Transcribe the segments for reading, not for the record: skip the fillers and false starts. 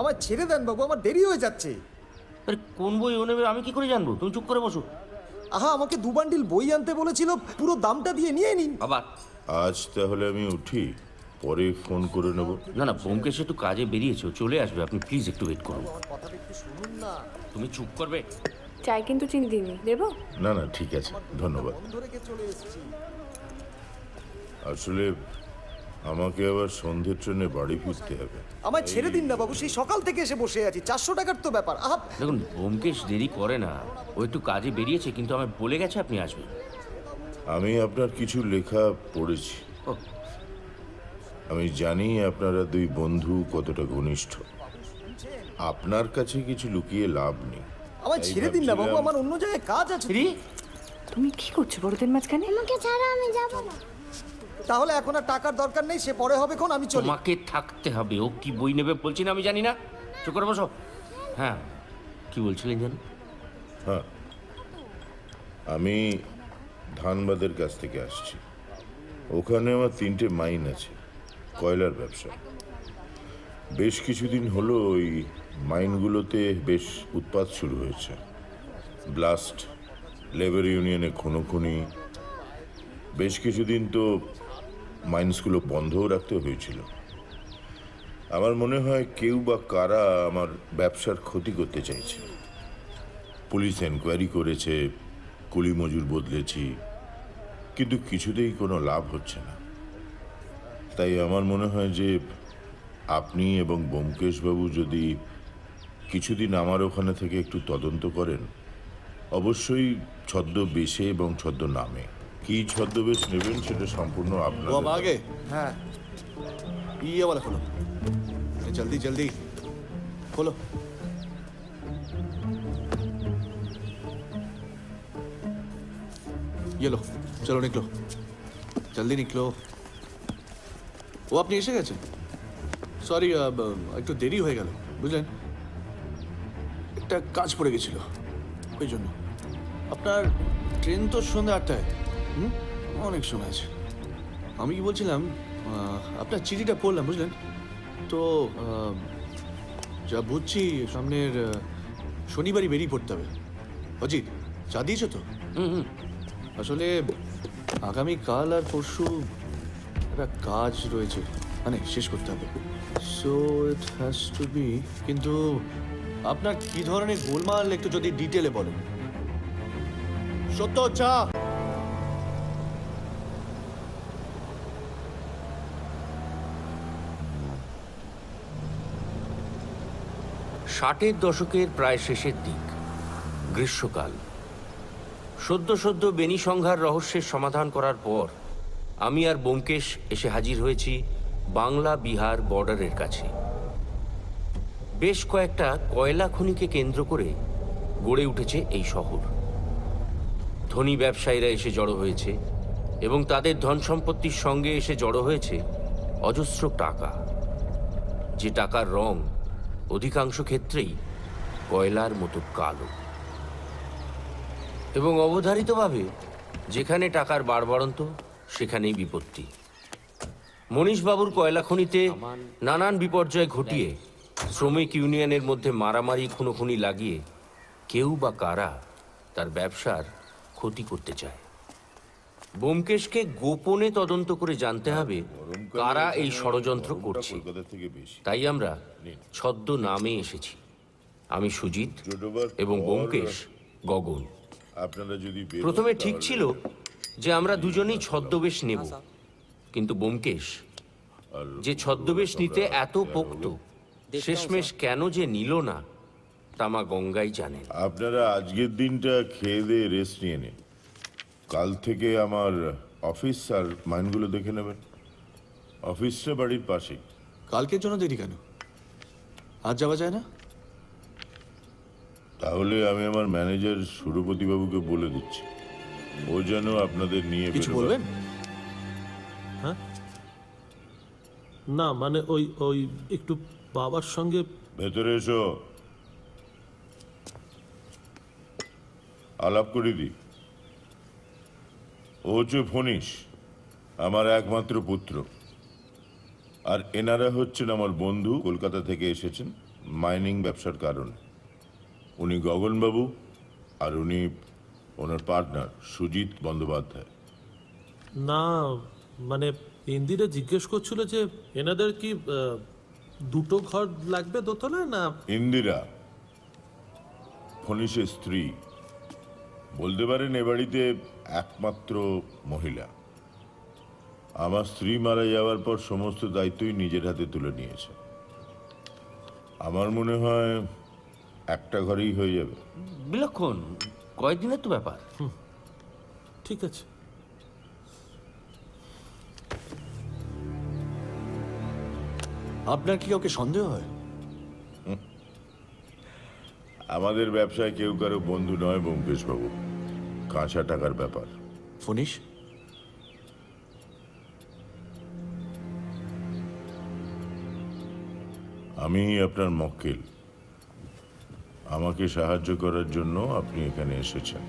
আমার ছেড়ে দেন বাবু, আমার দেরি হয়ে যাচ্ছে। আরে কোন বই ও নেবে আমি কি করে জানবো? তুমি চুপ করে বসো। আহা, আমাকে 2 বান্ডিল বই আনতে বলেছিল, পুরো দামটা দিয়ে নিয়ে নিন। আবার আজ তাহলে আমি উঠি, পরে ফোন করে নেব। না না, ব্যোমকেশ একটু কাজে বেরিয়েছে, ও চলে আসবে, আপনি প্লিজ একটু ওয়েট করুন। আমার কথাটা একটু শুনুন না। তুমি চুপ করবে? চাই কিন্তু চিনি দিইনি, দেবো? না না, ঠিক আছে, ধন্যবাদ। বন্ধ রেখে চলে এসেছি। আসলে আমাকে আবার সন্ধ্যের ট্রেনে বাড়ি ফিরতে হবে। আমায় ছেড়ে দিন না বাবু, সেই সকাল থেকে এসে বসে আছি। 400 টাকার তো ব্যাপার। আহা, দেখুন, ব্যোমকেশ দেরি করে না, ও একটু কাজে বেরিয়েছে, কিন্তু আমায় বলে গেছে আপনি আসবেন। আমি আপনার কিছু লেখা পড়েছি। ও, আমি জানি আপনারা দুই বন্ধু কতটা ঘনিষ্ঠ। আপনার কাছে কিছু লুকিয়ে লাভ নেই। আমায় তাই ছেড়ে দিন না বাবু, ভাবছিলাম- আমার অন্য জায়গায় কাজ আছে। রি তুমি কি করছো বড়দের মাঝখানে? আমাকে ছাড়া আমি যাব না। তাহলে এখন আর টাকার দরকার নেই, সে পরে হবে, কোন আমি চলি। তোমাকে থাকতে হবে। ও কি বই নেবে বলছি না আমি জানি না? চুপ করে বসো। হ্যাঁ, কি বলছিলেন জানো? হ্যাঁ, আমি ধানবাদের কাছ থেকে আসছি। ওখানে আমার 3টে মাইন আছে, কয়লার ব্যবসা। বেশ কিছুদিন হলো ওই মাইনগুলোতে বেশ উৎপাত শুরু হয়েছে। ব্লাস্ট, লেবার ইউনিয়নে খুনোখুনি। বেশ কিছুদিন তো মাইন্সগুলো বন্ধও রাখতে হয়েছিল। আমার মনে হয় কেউ বা কারা আমার ব্যবসার ক্ষতি করতে চাইছে। পুলিশ এনকোয়ারি করেছে, কুলি মজুর বদলেছি, কিন্তু কিছুতেই কোনো লাভ হচ্ছে না। তাই আমার মনে হয় যে আপনি এবং ব্যোমকেশবাবু যদি কিছুদিন আমার ওখানে থেকে একটু তদন্ত করেন, অবশ্যই ছদ্মবেশে এবং ছদ্মনামে। কি ছদ্মবেশ নেবেন সেটা সম্পূর্ণ वो আপনার। अब आ गए। হ্যাঁ, ये वाला खोलो। अरे जल्दी जल्दी खोलो। ये लो, चलो निकलो, जल्दी निकलो। ও আপনি এসে গেছেন? সরি, একটু দেরি হয়ে গেল বুঝলেন, একটা কাজ পড়ে গেছিল ওই জন্য। আপনার ট্রেন তো সন্ধ্যে 8টায়। অনেক সময় আছে। আমি কি বলছিলাম, আপনার চিঠিটা পড়লাম বুঝলেন তো, যা বুঝছি সামনের শনিবারই বেরিয়ে পড়তে হবে। অজিত, চা দিয়েছো তো? আসলে আগামী কাল আর পরশু একটা কাজ রয়েছে, মানে শেষ করতে হবে। So it has to be. কিন্তু আপনার কি ধরনের গোলমাল একটু যদি ডিটেলে বলেন। সত্য চা। ষাটের দশকের প্রায় শেষের দিক, গ্রীষ্মকাল। সদ্য সদ্য বেনি সংঘার রহস্যের সমাধান করার পর আমি আর ব্যোমকেশ এসে হাজির হয়েছি বাংলা বিহার বর্ডারের কাছে। বেশ কয়েকটা কয়লা খনিকে কেন্দ্র করে গড়ে উঠেছে এই শহর। ধনী ব্যবসায়ীরা এসে জড়ো হয়েছে এবং তাদের ধন সম্পত্তির সঙ্গে এসে জড়ো হয়েছে অজস্র টাকা, যে টাকার রং অধিকাংশ ক্ষেত্রেই কয়লার মতো কালো। এবং অবধারিতভাবে যেখানে টাকার বাড়বাড়ন্ত সেখানেই বিপত্তি। মনীশবাবুর কয়লা খনিতে নানান বিপর্যয় ঘটিয়ে শ্রমিক ইউনিয়নের মধ্যে মারামারি খুনোখুনি লাগিয়ে কেউ বা কারা তার ব্যবসার ক্ষতি করতে চায়। ব্যোমকেশকে গোপনে তদন্ত করে জানতে হবে কারা এই ষড়যন্ত্র করছে। কলকাতা থেকে বেশি। তাই আমরা ছদ্ম নামে এসেছি। আমি সুজিত এবং ব্যোমকেশ গগন। আপনারা যদি বেরোন প্রথমে ঠিক তাহলে- ছিল যে আমরা দুজনেই ছদ্মবেশ নেব, কিন্তু ব্যোমকেশ যে ছদ্মবেশ নিতে এত পোক্ত, শেষমেশ কেন যে নিল না তা মা গঙ্গাই জানেন। আপনারা আজকের দিনটা খেয়ে দিয়ে রেস্ট নিয়ে নিন। কাল থেকে আমার অফিস আর মাইনগুলো দেখে নেবেন। অফিসটা বাড়ির পাশেই। কালকের জন্য দেরি কেন? আজ যাওয়া যায় না? তাহলে আমি আমার ম্যানেজার সুরপতি বাবুকে বলে দিচ্ছি, ও যেন আপনাদের নিয়ে কিছু বেরোবে। বলবেন? না মানে ওই ওই একটু বাবার সঙ্গে। ভেতরে এসো, আলাপ করে দি। ও হচ্ছে ফণীশ, আমার একমাত্র পুত্র। আর এনারা হচ্ছেন আমার বন্ধু, কলকাতা থেকে এসেছেন। মাইনিং ব্যবসার কারণ। উনি গগনবাবু আর উনি ওনার পার্টনার সুজিত বন্দ্যোপাধ্যায়। না মানে ইন্দিরা জিজ্ঞেস করছিল যে এনাদের কি দুটো ঘর লাগবে দোতলায় না? ইন্দিরা ফণীশের স্ত্রী, বলতে পারেন এ বাড়িতে একমাত্র মহিলা। আমার স্ত্রী মারা যাওয়ার পর সমস্ত দায়িত্বই নিজের হাতে তুলে নিয়েছে। আমার মনে হয় একটা ঘরেই হয়ে যাবে। বিলক্ষণ, কয়েকদিনের তো ব্যাপার। ঠিক আছে। আপনার কি কাউকে সন্দেহ হয়? আমাদের ব্যবসায় কেউ কারো বন্ধু নয় ব্যোমকেশ বাবু, কাঁচা টাকার ব্যাপার। ফণীশ, আমি আপনার মক্কেল। আমাকে সাহায্য করার জন্য আপনি এখানে এসেছেন।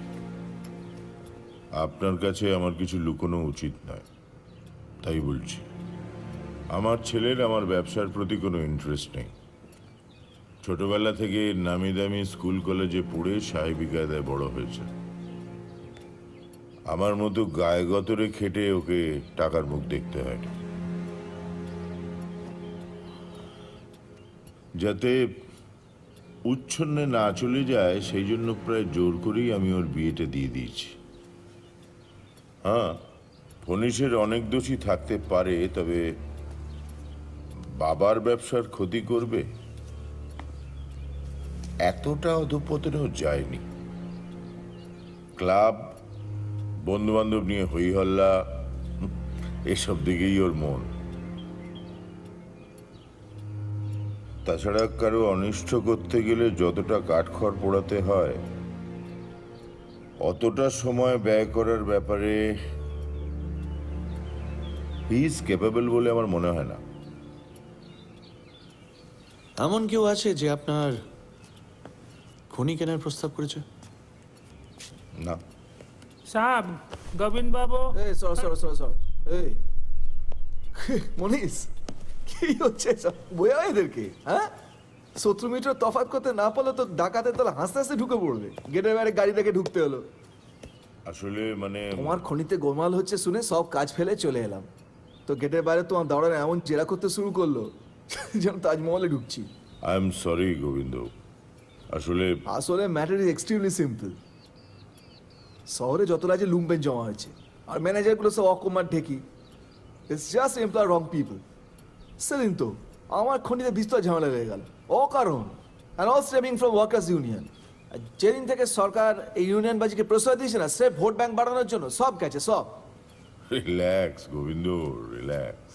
আপনার কাছে আমার কিছু লুকোনো উচিত নয়, তাই বলছি। আমার ছেলের আমার ব্যবসার প্রতি কোনো ইন্টারেস্ট নেই। ছোটবেলা থেকে নামি দামি স্কুল কলেজে পড়ে সাহেবী কায়দায় বড় হয়েছে। আমার মতো গায়ে গতরে খেটে ওকে টাকার মুখ দেখতে হয়নি। যাতে উচ্ছন্নে না চলে যায় সেই জন্য প্রায় জোর করেই আমি ওর বিয়েটা দিয়ে দিয়েছি। হ্যাঁ, ফণীশের অনেক দোষী থাকতে পারে, তবে বাবার ব্যবসার ক্ষতি করবে এতটা অধঃপতনেও যায়নি। ক্লাব, বন্ধু বান্ধব নিয়ে হই হল্লা, এসব দিকেই ওর মন। তাছাড়া কারো অনিষ্ট করতে গেলে যতটা কাঠখড় পোড়াতে হয় অতটা সময় ব্যয় করার ব্যাপারে হি ইজ ক্যাপেবল বলে আমার মনে হয় না। এমন কেউ আছে যে আপনার খনি কেনার প্রস্তাব করেছে? না। साहब गोविंद बाबू এই সর এই মনীষ, কি হচ্ছে সব? বইয়া এদেরকে, হ্যাঁ? 70 মিটার তফাৎ করতে না পারলে তো ডাকাতের দল হাসতে হাসতে ঢুকে পড়বে। গেটের বাইরে গাড়ি দেখে ঢুকতে হলো। আসলে মানে তোমার খনিতে গোলমাল হচ্ছে শুনে সব কাজ ফেলে চলে এলাম। তো গেটের বাইরে তোমার দাঁড়ানো এমন জেরা করতে শুরু করলো যেন তাজমহলে ঢুকছি। I am sorry Govinda. আসলে ম্যাটার ইজ এক্সট্রিমলি সিম্পল। শহরে যত রাজ্যে লুম্পেন জমা হয়েছে, আর ম্যানেজারগুলো সব অকমার ঢেকি। It's just employ wrong people. সেদিন তো আমার খনিতে বিস্তর ঝামেলা লেগে গেল অকারণ, and all stemming from workers union. যেদিন থেকে সরকার এই ইউনিয়নবাজিকে প্রশ্রয় দিয়েছে না, সে ভোট ব্যাংক বাড়ানোর জন্য সব গেছে সব। Relax Govinda, relax.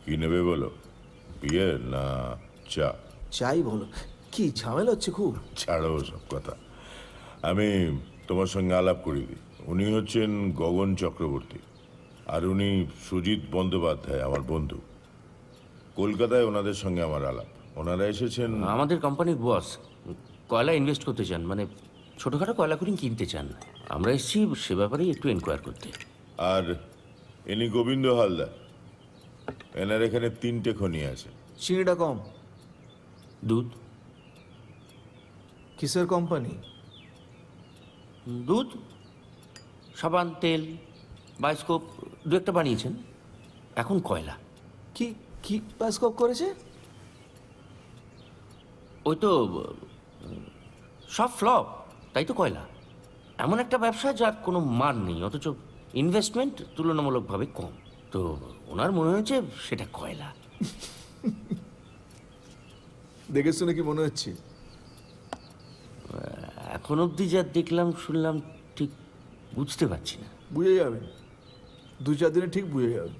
কি নেবে বলো, বিয়ার না চা? চাই বলো, কি ঝামেলা হচ্ছে খুব? ছাড়ো সব কথা। আমি তোমার সঙ্গে আলাপ করিয়ে দিই। উনি হচ্ছেন গগন চক্রবর্তী, আর উনি সুজিত বন্দ্যোপাধ্যায়, আমার বন্ধু। কলকাতায় ওনাদের সঙ্গে আমার আলাপ। ওনারা এসেছেন। আমাদের কোম্পানির বস কয়লা ইনভেস্ট করতে চান, মানে ছোটোখাটো কয়লা খনি কিনতে চান। আমরা এসেছি সে ব্যাপারেই একটু এনকোয়ার করতে। আর ইনি গোবিন্দ হালদার। এনার এখানে 3টে খনি আছে। চিনিটা কম? দুধ। কিসের কোম্পানি? দুধ, সাবান, তেল, বায়োস্কোপ দু একটা বানিয়েছেন। এখন কয়লা। কি কি বাস্কপ করেছে? ওই তো সব ফ্লপ, তাই তো কয়লা। এমন একটা ব্যবসা যার কোনো মান নেই, অথচ ইনভেস্টমেন্ট তুলনামূলকভাবে কম। তো ওনার মনে হয়েছে সেটা কয়লা। দেখে শুনে কি মনে হচ্ছে? এখন অবধি যা দেখলাম শুনলাম ঠিক বুঝতে পারছি না। বুঝে যাবেন, 2-4 দিনে ঠিক বুঝে যাবেন।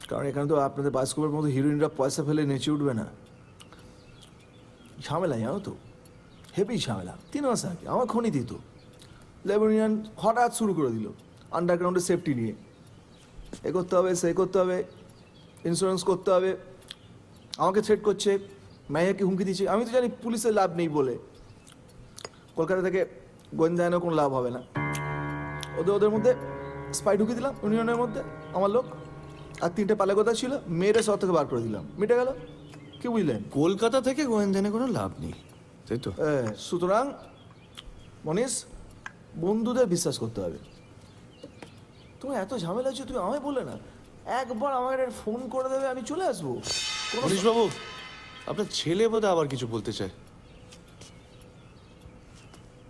কারণ এখানে তো আপনাদের বাস্কপের মতো হিরোইনরা পয়সা ফেলে নেচে উঠবে না। ঝামেলা জানো তো, হেভি ঝামেলা। 3 মাস আগে আমার খনি দিত, লেবার ইউনিয়ন হঠাৎ শুরু করে দিল আন্ডারগ্রাউন্ডে সেফটি নিয়ে। এ করতে হবে, সে করতে হবে, ইন্স্যুরেন্স করতে হবে। আমাকে থ্রেট করছে, মাইয়াকে হুমকি দিচ্ছে। আমি তো জানি পুলিশের লাভ নেই বলে, কলকাতা থেকে গোয়েন্দা এনে কোনো লাভ হবে না। ওদের মধ্যে স্পাই ঢুকিয়ে দিলাম ইউনিয়নের মধ্যে, আমার লোক। আর 3টে পালে কথা ছিল, মেয়েরা শহর থেকে বার করে দিলাম, মিটে গেল। কি বুঝলেন? কলকাতা থেকে গোয়েন্দানে কোনো লাভ নেই, তাই তো? সুতরাং মনীষ, বন্ধুদের বিশ্বাস করতে হবে। তুমি এত ঝামেলা হচ্ছে, তুমি আমায় বলে না, একবার আমাকে ফোন করে দেবে, আমি চলে আসবো। মনীশবাবু, আপনার ছেলে বোধহয় আবার কিছু বলতে চায়।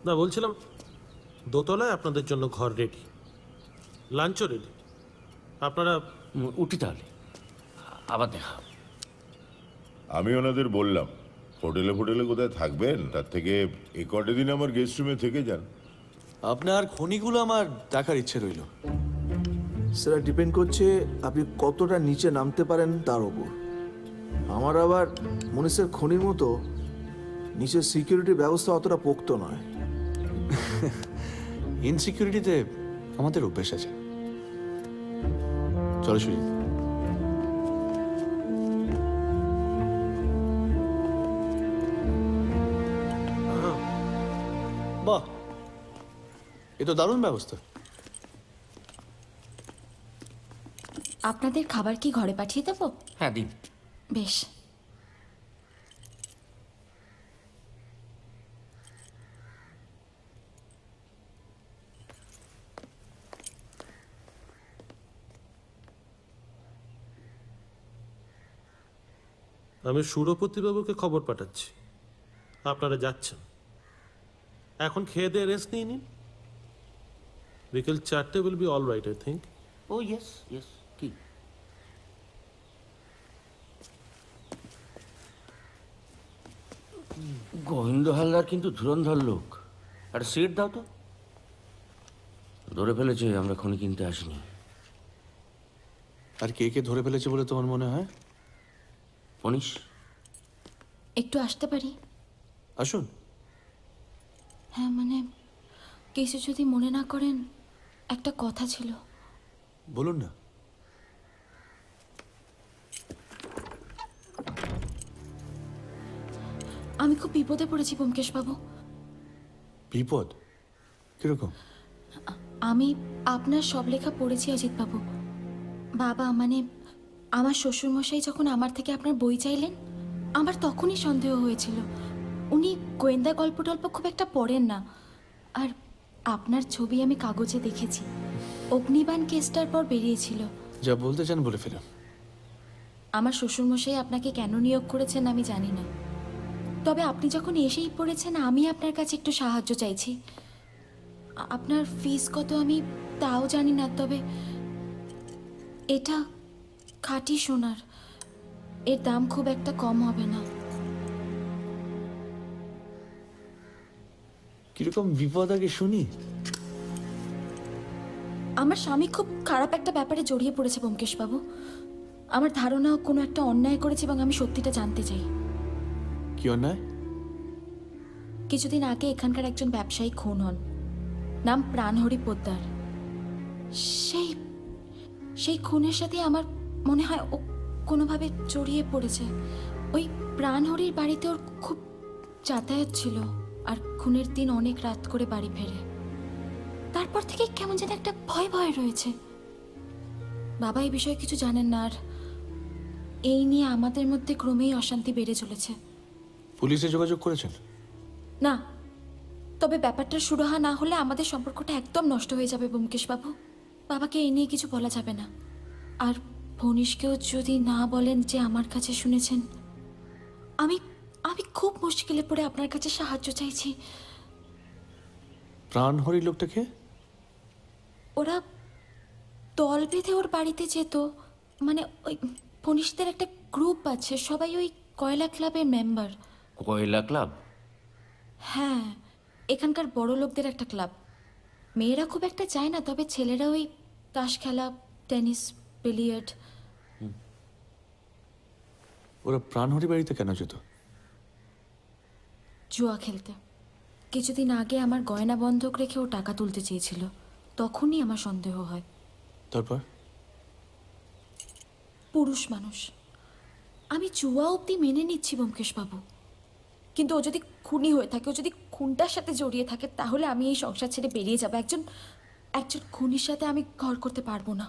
না, বলছিলাম দোতলায় আপনাদের জন্য ঘর রেডি, লাঞ্চও রেডি। আপনারা উঠি তাহলে, আবার দেখা। আমি ওনাদের বললাম হোটেলে ফোটেলে কোথায় থাকবেন, তার থেকে এ কটে দিন আমার গেস্ট রুমে থেকে যান। আপনার খনিগুলো আমার দেখার ইচ্ছে রইল। সেটা ডিপেন্ড করছে আপনি কতটা নিচে নামতে পারেন তার ওপর। আমার আবার মনীষের খনির মতো নিচের সিকিউরিটির ব্যবস্থা অতটা পোক্ত নয়। ইনসিকিউরিটিতে আমাদের অভ্যেস আছে। চলো সুজিত। বাহ, এ তো দারুণ ব্যবস্থা। আপনাদের খাবার কি ঘরে পাঠিয়ে দেবো? হ্যাঁ দিন। বেশ। আমি সুরপতিবাবুকে খবর পাঠাচ্ছি আপনারা যাচ্ছেন। এখন খেয়ে দিয়ে রেস্ট নিয়ে নিন। বিকেল 4টে will be all right, I think. Oh yes yes, কি? গোবিন্দ হালদার কিন্তু ধুরন্ধর লোক। একটা সিট দাও তো। ধরে ফেলেছে আমরা খনি কিনতে আসিনি। আর কে কে ধরে ফেলেছে বলে তোমার মনে হয়? মনীষ, একটু আসতে পারি? আসুন। হ্যাঁ, মানে কিছু যদি মনে না করেন, একটা কথা ছিল। বলুন না। আমি খুব বিপদে পড়েছি ব্যোমকেশ বাবু। বিপদ? কিরকম? আমি আপনার সব লেখা পড়েছি অজিত বাবু। বাবা, মানে আমার শ্বশুরমশাই যখন আমার থেকে আপনার বই চাইলেন, আমার তখনই সন্দেহ হয়েছিল। উনি গোয়েন্দা গল্প টল্প খুব একটা পড়েন না। আর আপনার ছবি আমি কাগজে দেখেছি, অগ্নিবাণ কেসটার পর বেরিয়েছিল। যা বলতে চান বলে ফেলুন। আমার শ্বশুরমশাই আপনাকে কেন নিয়োগ করেছেন আমি জানি না, তবে আপনি যখন এসেই পড়েছেন, আমি আপনার কাছে একটু সাহায্য চাইছি। আপনার ফিস কত আমি তাও জানি না, তবে এটা খাঁটি সোনার, এর দাম খুব একটা কম হবে না। কিরকম বিপদ আগে শুনি। আমার স্বামী খুব খারাপ একটা ব্যাপারে জড়িয়ে পড়েছে ব্যোমকেশ বাবু। আমার ধারণা ও কোনো একটা অন্যায় করেছে এবং আমি সত্যিটা জানতে চাই। কি অন্যায়? কিছুদিন আগে এখানকার একজন ব্যবসায়ী খুন হন, নাম প্রাণহরি পোদ্দার। সেই সেই খুনের সাথে আমার মনে হয় ও কোনোভাবে জড়িয়ে পড়েছে। ওই প্রাণহরির বাড়িতে ওর খুব যাতায়াত ছিল, আর খুনের দিন অনেক রাত করে বাড়ি ফেরে। তারপর থেকে কেমন যেন একটা ভয় ভয় রয়েছে। বাবা এই বিষয়ে কিছু জানেন না, আর এই নিয়ে আমাদের মধ্যে ক্রমেই অশান্তি বেড়ে চলেছে। পুলিশে যোগাযোগ করেছেন? না, তবে ব্যাপারটা সুরাহা না হলে আমাদের সম্পর্কটা একদম নষ্ট হয়ে যাবে ব্যোমকেশ বাবু। বাবাকে এই নিয়ে কিছু বলা যাবে না। আর ভনিশকেও যদি না বলেন যে আমার কাছে শুনেছেন, আমি আমি খুব মুশকিলে পড়ে আপনার কাছে সাহায্য চাইছি। প্রাণহরি লোকটাকে? ওরা দল বেঁধে ওর বাড়িতে যেত, মানে ওই ভনিশদের একটা গ্রুপ আছে, সবাই ওই কয়লা ক্লাবের মেম্বার। কয়লা ক্লাব? হ্যাঁ, এখানকার বড় লোকদের একটা ক্লাব। মেয়েরা খুব একটা চায় না, তবে ছেলেরা ওই তাস খেলা, টেনিস, বিলিয়ার্ড। ওরা প্রাণহরি বাড়িতে কেন যেত? জুয়া খেলতে। কিছুদিন আগে আমার গয়না বন্ধক রেখে ও টাকা তুলতে চেয়েছিল, তখনই আমার সন্দেহ হয়। তারপর? পুরুষ মানুষ। আমি জুয়া অবধি মেনে নিচ্ছি ব্যোমকেশ বাবু, কিন্তু ও যদি খুনি হয়ে থাকে, ও যদি খুনটার সাথে জড়িয়ে থাকে, তাহলে আমি এই সংসার ছেড়ে বেরিয়ে যাবো। একজন খুনির সাথে আমি ঘর করতে পারবো না।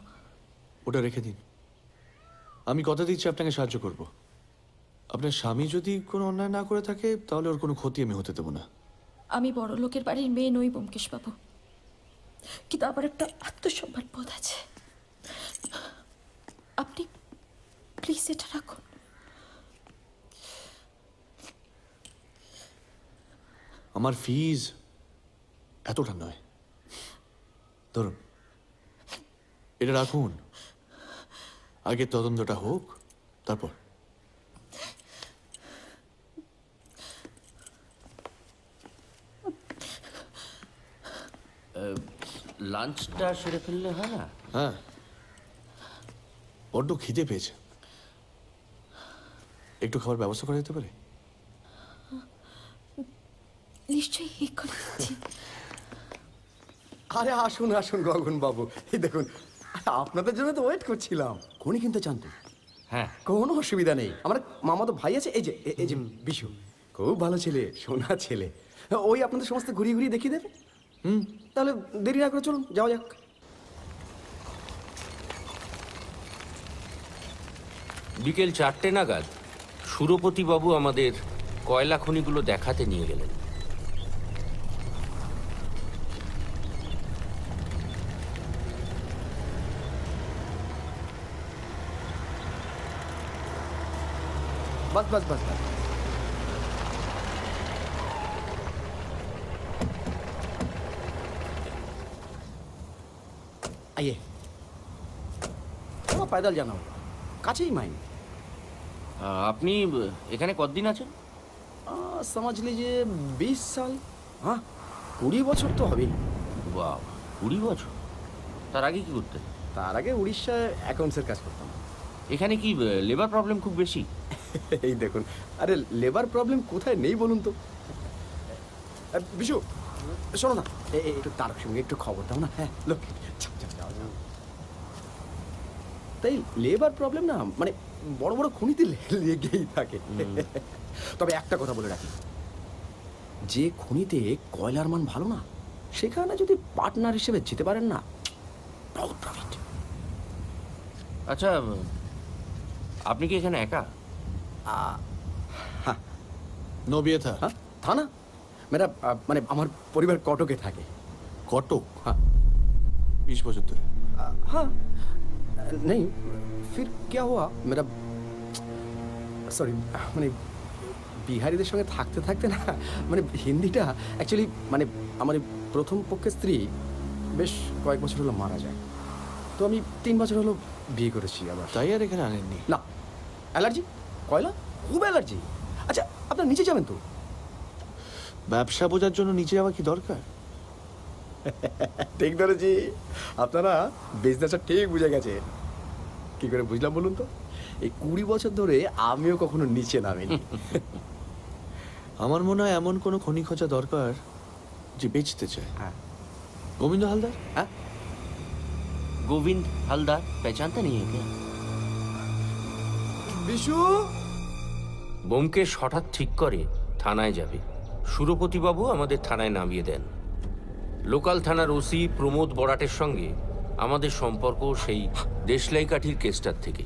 ওটা রেখে দিন, আমি কথা দিচ্ছি আপনাকে সাহায্য করব। আপনার স্বামী যদি কোনো অন্যায় না করে থাকে তাহলে ওর কোনো ক্ষতি আমি হতে দেবো না। আমি বড় লোকের বাড়ির মেয়ে নই ব্যোমকেশবাবু, কিন্তু আমার একটা আত্মসম্মান বোধ আছে। আপনি প্লিজ এটা রাখুন। আমার ফিজ এতটা নয়, ধরুন এটা রাখুন, আগে তদন্তটা হোক তারপর। লাঞ্চটা সেরে ফেললে হয় না? হ্যাঁ, বড্ড খিদে পেয়েছে, একটু খাবার ব্যবস্থা করা যেতে পারে? নিশ্চয়ই এক্ষুনি দিচ্ছি। আরে আসুন আসুন গগন বাবু, এই দেখুন আপনাদের জন্য তো ওয়েট করছিলাম। কোনি কিন্তু জানতো, হ্যাঁ। কোনো অসুবিধা নেই। আমার মামাতো ভাই আছে, এই যে বিশু, খুব ভালো ছেলে, সোনা ছেলে। ওই আপনাদের সমস্ত ঘুরিয়ে ঘুরিয়ে দেখিয়ে দেবে। তাহলে দেরি না করে চলুন যাওয়া যাক। বিকেল 4টে নাগাদ সুরপতিবাবু আমাদের কয়লা খনিগুলো দেখাতে নিয়ে গেলেন। बस बस बस बस। आइए, थोड़ा पैदल जाना होगा, काछे ही माइन। আপনি এখানে কতদিন আছেন? समझ लीजिए 20 साल। हाँ, 20 বছর তো হবেই। বাহ, 20 বছর! তার আগে কি করতেন? তার আগে উড়িষ্যায় অ্যাকাউন্টসের কাজ করতাম। এখানে কি লেবার প্রবলেম খুব বেশি? এই দেখুন, আরে লেবার প্রবলেম কোথায় নেই বলুন তো। বিশু শোনো না, একটু তার সঙ্গে একটু খবর দাও না। হ্যাঁ লোক, যাও যাও। তাই লেবার প্রবলেম না, মানে বড় বড় খনিতে লেগেই থাকে। তবে একটা কথা বলে রাখি, যে খনিতে কয়লার মান ভালো না, সেখানে যদি পার্টনার হিসেবে যেতে পারেন না, প্রফিট। আচ্ছা, আপনি কি এখানে একা? নো বিয়ে থা। হ্যাঁ থা না, মেরা মানে আমার পরিবার কটকে থাকে। কটক? হ্যাঁ 20 বছর ধরে? हाँ नहीं, फिर क्या हुआ मेरा, সরি মানে বিহারিদের সঙ্গে থাকতে থাকতে না, মানে হিন্দিটা অ্যাকচুয়ালি, মানে আমার এই প্রথম পক্ষের স্ত্রী বেশ কয়েক বছর হলো মারা যায়, তো আমি 3 বছর হলো বিয়ে করেছি আবার। তাই আর এখানে আনেননি? না, অ্যালার্জি, কয়লা খুব অ্যালার্জি। আচ্ছা আপনার নিচে যাবেন তো? ব্যবসা বোঝার জন্য নিচে যাওয়া কি দরকার? ঠিক ধরেছি, আপনারা বিজনেসটা ঠিক বুঝে গেছে। কি করে বুঝলাম বলুন তো? এই 20 বছর ধরে আমিও কখনো নিচে নামিনি। আমার মনে হয় এমন কোনো খনি খোঁজা দরকার যে বেচতে চায়। হ্যাঁ। গোবিন্দ হালদার? হ্যাঁ গোবিন্দ হালদার পেচানতে নেই क्या? বিশু, ব্যোমকেশ হঠাৎ ঠিক করে থানায় যাবে। সুরপতিবাবু আমাদের থানায় নামিয়ে দেন। লোকাল থানার ওসি প্রমোদ বরাটের সঙ্গে আমাদের সম্পর্ক সেই দেশলাই কাঠির কেসটার থেকে।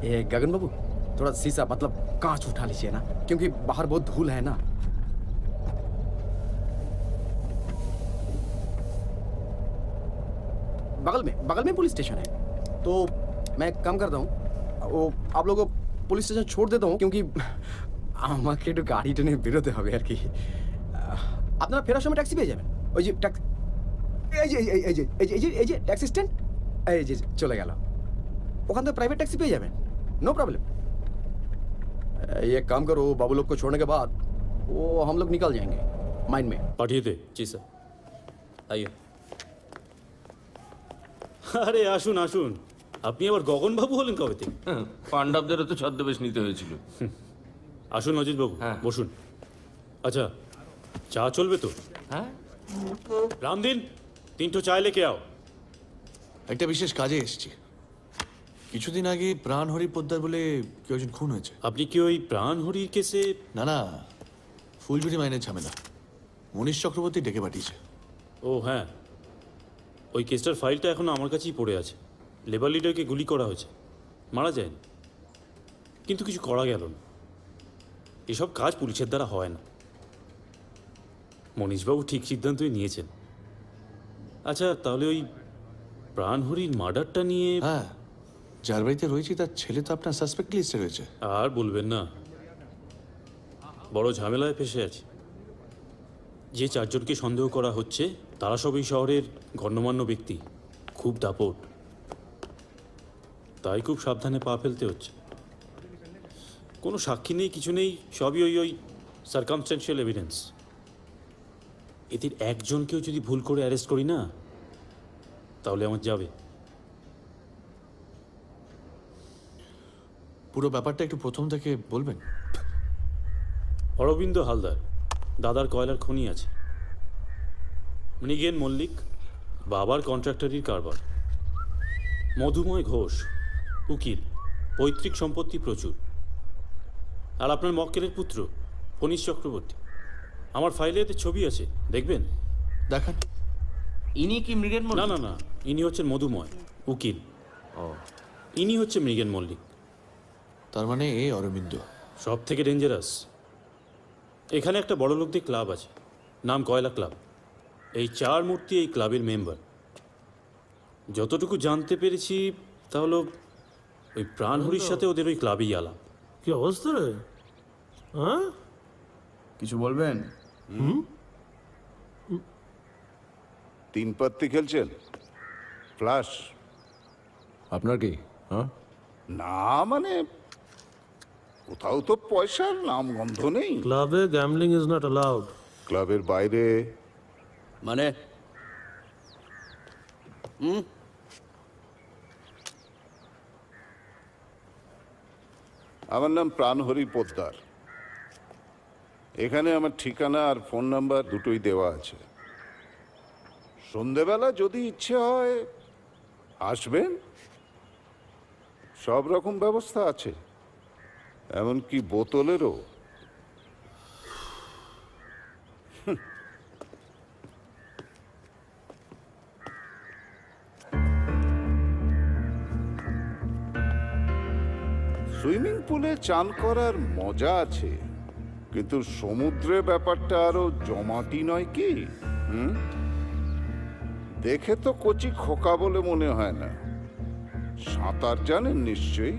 ये गगन बाबू थोड़ा शीशा मतलब कांच उठा लीजिए ना, क्योंकि बाहर बहुत धूल है ना। बगल में पुलिस स्टेशन है, तो मैं एक काम करता हूँ, वो आप लोगों को पुलिस स्टेशन छोड़ देता हूँ, क्योंकि আমাকে একটু গাড়ি টেনে বেরোতে হবে আর কি। আপনারা ফেরার সময় ট্যাক্সি পেয়ে যাবেন। ওই যে এই যে ট্যাক্সি স্ট্যান্ড, এই যে চলে গেল, ওখান থেকে प्राइवेट टैक्सी পেয়ে যাবেন, नो प्रॉब्लम। ये काम करो, बाबू लोग को छोड़ने के बाद वो हम लोग निकल जाएंगे माइंड में। पाठिए दे। जी सर, आइए। আরে আসুন আসুন, আপনি আবার গগন বাবু হলেন কবে থেকে? পাণ্ডবদেরও তো ছদ্মবেশ নিতে হয়েছিল। আসুন অজিত বাবু, হ্যাঁ। বসুন। আচ্ছা, চা চলবে তো? হ্যাঁ, রামদিন, 3টো চা লেকে আও। একটা বিশেষ কাজে এসেছি। কিছুদিন আগে প্রাণহরি পোদ্দার বলে কেউ একজন খুন হয়েছে। আপনি কি ওই প্রাণহরির কেসে? না না, ফুলঝুরি মাইনের ঝামেলা। মনীশ চক্রবর্তী ডেকে পাঠিয়েছে। ও হ্যাঁ, ওই কেসটার ফাইলটা এখনো আমার কাছেই পড়ে আছে। লেবার লিডারকে গুলি করা হয়েছে, মারা যায়নি। কিন্তু কিছু করা গেল না। এসব কাজ পুলিশের দ্বারা হয় না। মনীশবাবু ঠিক সিদ্ধান্তই নিয়েছেন। আচ্ছা, তাহলে ওই প্রাণহরির মার্ডারটা নিয়ে হ্যাঁ, যার বাড়িতে রয়েছে তার ছেলে তো আপনার সাসপেক্ট লিস্টে রয়েছে। আর বলবেন না, বড় ঝামেলায় ফেসে আছে। যে চারজনকে সন্দেহ করা হচ্ছে তারা সবই শহরের গণ্যমান্য ব্যক্তি, খুব দাপট। তাই খুব সাবধানে পা ফেলতে হচ্ছে। কোনো সাক্ষী নেই, কিছু নেই, সবই ওই সার্কামস্ট্যান্সিয়াল এভিডেন্স। এদের একজনকেও যদি ভুল করে অ্যারেস্ট করি না, তাহলে আমার যাবে। পুরো ব্যাপারটা একটু প্রথম থেকে বলবেন? অরবিন্দ হালদার, দাদার কয়লার খনি আছে। মৃগেন মল্লিক, বাবার কন্ট্রাক্টরির কারবার। মধুময় ঘোষ, উকিল, পৈতৃক সম্পত্তি প্রচুর। আর আপনার মক্কেলের পুত্র ফণীশ চক্রবর্তী। আমার ফাইলে এতে ছবি আছে, দেখবেন? দেখান। ইনি কি মৃগেন না মল্লিক? না না, ইনি হচ্ছেন মধুময়, উকিল। ইনি হচ্ছে মৃগেন মল্লিক। তার মানে এ অরবিন্দ। সব থেকে ডেঞ্জারাস। এখানে একটা বড় লোকদের ক্লাব আছে, নাম কয়লা ক্লাব। এই চার মূর্তি এই ক্লাবের মেম্বার। যতটুকু জানতে পেরেছি তা হলো ওই প্রাণহরির সাথে ওদের ওই ক্লাবেই আলাপ। কি অবস্থা রে? হ্যাঁ, কিছু বলবেন? তিন পাত্তি খেলছেন? ফ্লাশ? আপনার কি? হ্যাঁ, না মানে কোথাও তো পয়সার নাম গন্ধ নেই। ক্লাবে গ্যামলিং ইজ নট অ্যালাউড। ক্লাবের বাইরে মানে আমার নাম প্রাণহরি পোদ্দার। এখানে আমার ঠিকানা আর ফোন নাম্বার দুটোই দেওয়া আছে। সন্ধেবেলা যদি ইচ্ছে হয় আসবেন, সব রকম ব্যবস্থা আছে, এমনকি বোতলেরও। সুইমিং পুলে চান করার মজা আছে, কিন্তু সমুদ্রে ব্যাপারটা আরো জমাটি নয় কি? দেখে তো কচি খোকা বলে মনে হয় না। সাঁতার জানেন নিশ্চয়ই?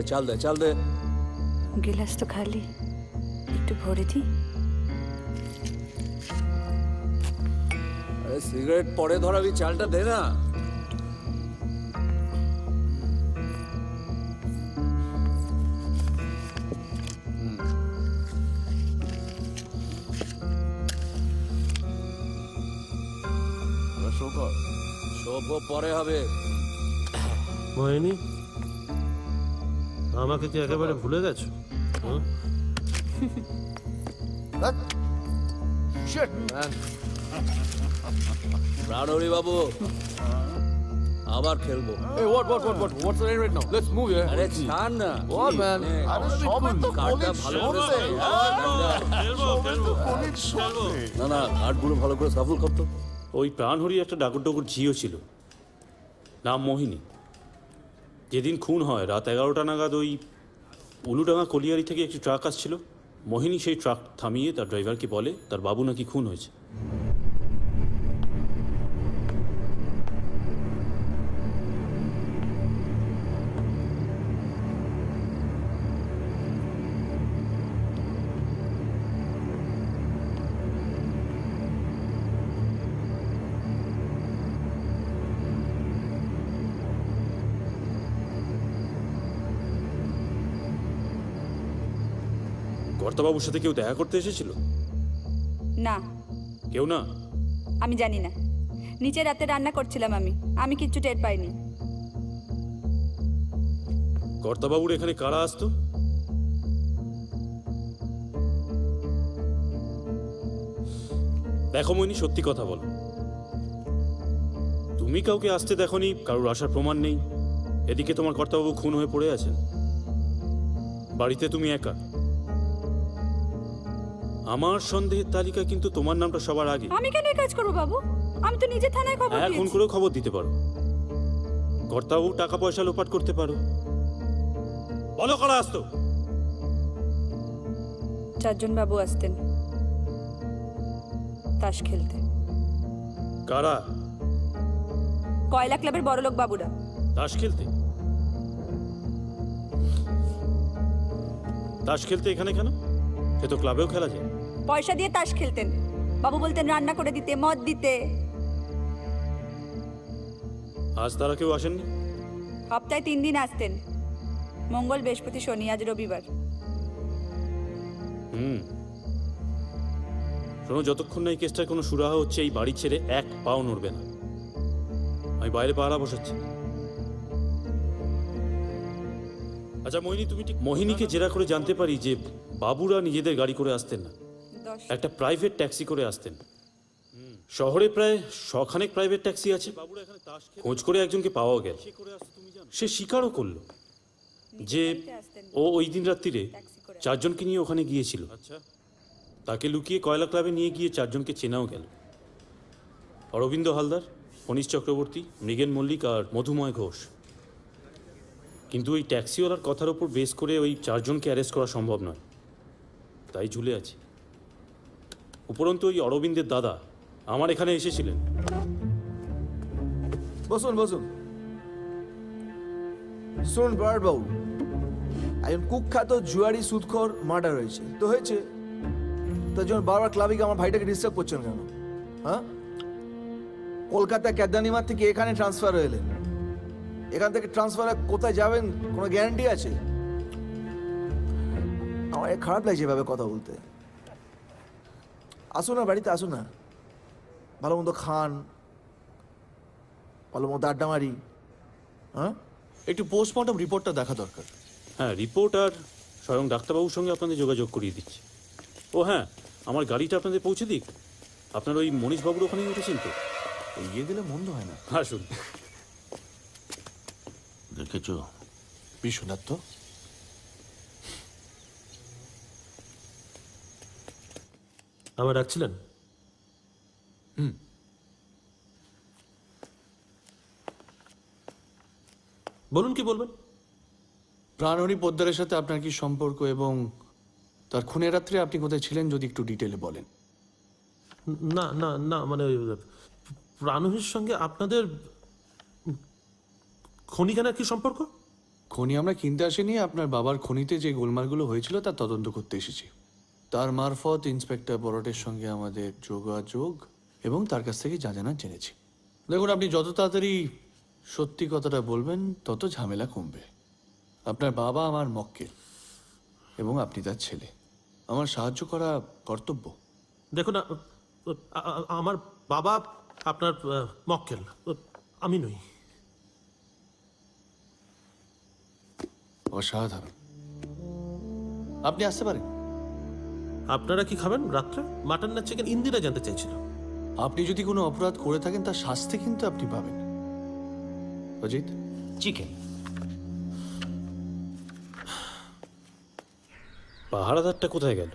চাল দে, চাল দে। গিলাস তো খালি, একটু ভরে দিই। আরে সিগারেট পরে ধরাবি, চালটা দে না। সব পরে হবে। মোহিনী, আমাকে কি একেবারে ভুলে গেছো? হ্যাঁ? প্রাণহরি বাবু, আবার খেলবো। আরে ছাড় না। কার্ডটা ভালো করে না না, কার্ডগুলো ভালো করে সাফল করতো। ওই প্রাণহরি একটা ডাগর ডগর ঝিও ছিল, নাম মোহিনী। যেদিন খুন হয় রাত 11টা নাগাদ ওই উলুডাঙ্গা কলিয়ারি থেকে একটি ট্রাক আসছিল। মোহিনী সেই ট্রাক থামিয়ে তার ড্রাইভারকে বলে তার বাবু নাকি খুন হয়েছে। কর্তাবাবুর সাথে কেউ দেখা করতে এসেছিল? না, কেউ না? আমি জানি না। নিচে রাতে রান্না করছিলাম আমি কিচ্ছু টের পাইনি। কর্তাবাবুর এখানে কারা আসতো? দেখো মনি, সত্যি কথা বলো। তুমি কাউকে আসতে দেখোনি, কারোর আসার প্রমাণ নেই। এদিকে তোমার কর্তাবাবু খুন হয়ে পড়ে আছেন, বাড়িতে তুমি একা। আমার সন্দেহের তালিকা কিন্তু তোমার নামটা সবার আগে। আমি কেন এই কাজ করবো বাবু? আমি তো নিজে থানায় খবর এখন দিয়েছি। করেও খবর দিতে পারো, কর্তাও টাকা পয়সা লোপাট করতে পারো। বলো করা আসতো। 4 জন বাবু আসতেন তাস খেলতে। কারা? কয়লা ক্লাবের বড়লোক বাবুরা। তাস খেলতে? তাস খেলতে এখানে কেন? সে তো ক্লাবেও খেলা যায়। পয়সা দিয়ে তাস খেলতেন। বাবু বলতেন রান্না করে দিতে, মদ দিতে। আজ তারা কেউ আসেননি? সপ্তাহে 3 দিন আসতেন, মঙ্গল, বৃহস্পতি, শনি, আজ রবিবার। শোনো, যতক্ষণ না এই কেসটার কোনো সুরাহা হচ্ছে এই বাড়ি ছেড়ে এক পাও নড়বে না। আমি বাইরে পাহারা বসাচ্ছি। আচ্ছা মোহিনী, তুমি ঠিক মোহিনীকে জেরা করে জানতে পারি যে বাবুরা নিজেদের গাড়ি করে আসতেন না, 10 একটা প্রাইভেট ট্যাক্সি করে আসতেন। শহরে প্রায় 100 খানেক প্রাইভেট ট্যাক্সি আছে। খোঁজ করে একজনকে পাওয়া গেল, সে স্বীকারও করলো যে ও ওই দিন রাত্রিরে 4 জনকে নিয়ে ওখানে গিয়েছিল। তাকে লুকিয়ে কয়লা ক্লাবে নিয়ে গিয়ে 4 জনকে চেনাও গেল। অরবিন্দ হালদার, ফণীশ চক্রবর্তী, মৃগেন মল্লিক আর মধুময় ঘোষ। কিন্তু ওই ট্যাক্সিওয়ালার কথার ওপর বেস করে ওই 4 জনকে অ্যারেস্ট করা সম্ভব নয়, তাই ঝুলে আছে। উপরন্তু ওই অরবিন্দের দাদা আমার এখানে এসেছিলেন। বসুন বসুন। শুনুন বরাড় বাবু, একজন কুখ্যাত জুয়ারি সুদখোর মার্ডার হয়েছে তো হয়েছে, তার জন্য বারবার ক্লাবে গিয়ে আমার ভাইটাকে ডিস্টার্ব করছেন কেন? হ্যাঁ, কলকাতা ক্যাদানিমার থেকে এখানে ট্রান্সফার হয়ে এলেন, এখান থেকে ট্রান্সফার কোথায় যাবেন কোনো গ্যারান্টি আছে? আমার খারাপ লাগছে এভাবে কথা বলতে। আসুন না, বাড়িতে আসুন না, ভালো মতো খান, ভালো মতো আড্ডা মারি। হ্যাঁ, একটু পোস্টমর্টম রিপোর্টটা দেখা দরকার। হ্যাঁ, রিপোর্ট আর স্বয়ং ডাক্তারবাবুর সঙ্গে আপনাদের যোগাযোগ করিয়ে দিচ্ছি। ও হ্যাঁ, আমার গাড়িটা আপনাদের পৌঁছে দিক। আপনার ওই মনীশবাবুর ওখানেই উঠেছেন তো? এগিয়ে দিলে মন্দ হয় না। আসুন। দেখেছো বিশ্বনাথ তো আমার ডাকছিলেন? বলুন, কি বলবেন? প্রাণহরি পোদ্দারের সাথে আপনার কি সম্পর্ক এবং তার খুনের রাত্রে আপনি কোথায় ছিলেন যদি একটু ডিটেলে বলেন। না না না, মানে প্রাণহীর সঙ্গে আপনাদের খনিখানার কি সম্পর্ক? খনি আমরা কিনতে আসিনি, আপনার বাবার খনিতে যে গোলমালগুলো হয়েছিল তার তদন্ত করতে এসেছি। তার মারফত ইন্সপেক্টর বরটের সঙ্গে আমাদের যোগাযোগ এবং তার কাছ থেকে যা জানা জেনেছি। দেখুন, আপনি যত তাড়াতাড়ি সত্যি কথাটা বলবেন তত ঝামেলা কমবে। আপনার বাবা আমার মক্কেল এবং আপনি তার ছেলে, আমার সাহায্য করা কর্তব্য। দেখুন, আমার বাবা আপনার মক্কেল, আমি নই। অসাধারণ, আপনি আসতে পারেন। আপনারা কি খাবেন রাত্রে? মাটন না চিকেন? ইন্দিরা জানতে চাইছিল। আপনি যদি কোনো অপরাধ করে থাকেন তার শাস্তি কিন্তু আপনি পাবেন। অজিত, চিকেন। পাহারাদারটা কোথায় গেল?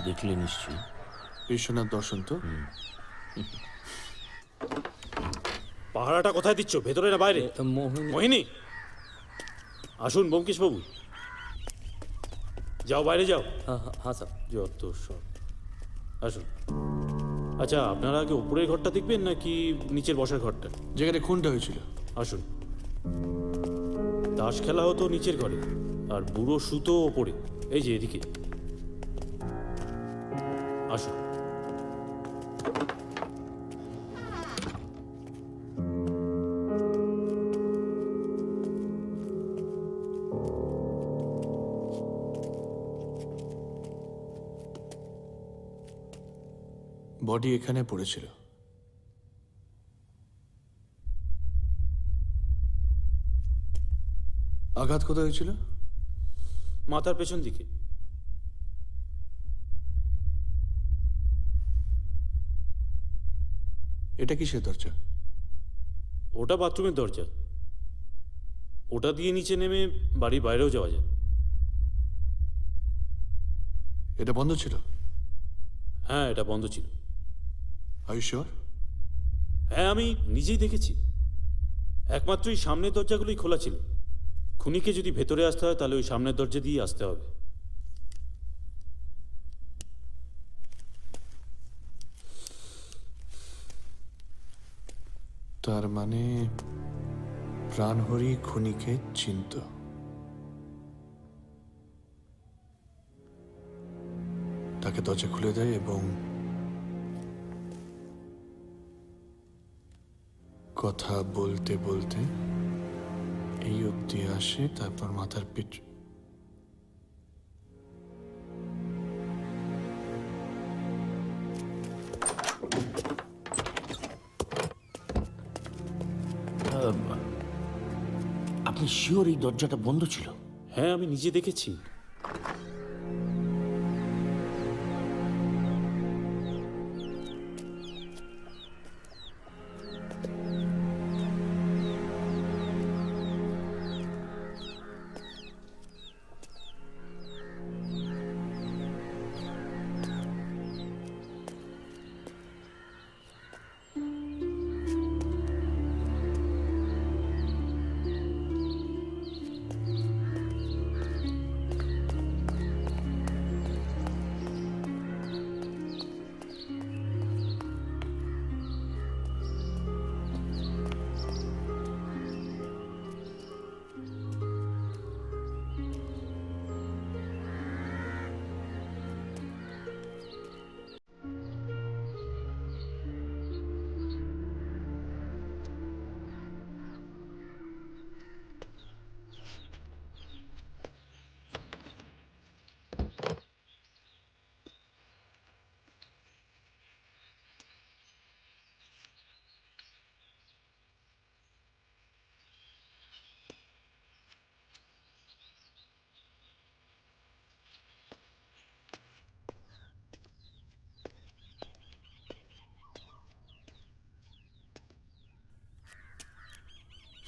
দেখলে নিশ্চয়ই। বিশ্বনাথ দর্শন তো? পাহারাটা কোথায় দিচ্ছ, ভেতরে না বাইরে? মোহিনী, আসুন। ব্যোমকেশ বাবু, যাও, বাইরে যাও। হ্যাঁ স্যার। যত সব, আসুন। আচ্ছা, আপনারা আগে উপরের ঘরটা দেখবেন নাকি নিচের বসার ঘরটা? যেখানে খুনটা হয়েছিল। আসুন। তাস খেলা হতো নিচের ঘরে, আর বুড়ো সুতো ওপরে, এই যে এদিকে। আসুন। বডি এখানে পড়েছিল। আঘাত কোথায় হয়েছিল? মাথার পেছন দিকে। এটা কিসের দরজা? ওটা বাথরুমের দরজা। ওটা দিয়ে নিচে নেমে বাড়ির বাইরেও যাওয়া যায়। এটা বন্ধ ছিল? হ্যাঁ, এটা বন্ধ ছিল। Are you sure? হ্যাঁ, আমি নিজেই দেখেছি। একমাত্র এই সামনের দরজাগুলোই খোলা ছিল। খুনিকে যদি ভেতরে আসতে হয় তাহলে ওই সামনের দরজা দিয়ে আসতে হবে। তার মানে প্রাণহরি খুনিকে চিনত। তাকে দরজা খুলে দেয় এবং কথা বলতে বলতে এই অবধি আসে, তারপর মাথার পিঠ। আপনি শিওর এই দরজাটা বন্ধ ছিল? হ্যাঁ, আমি নিজে দেখেছি।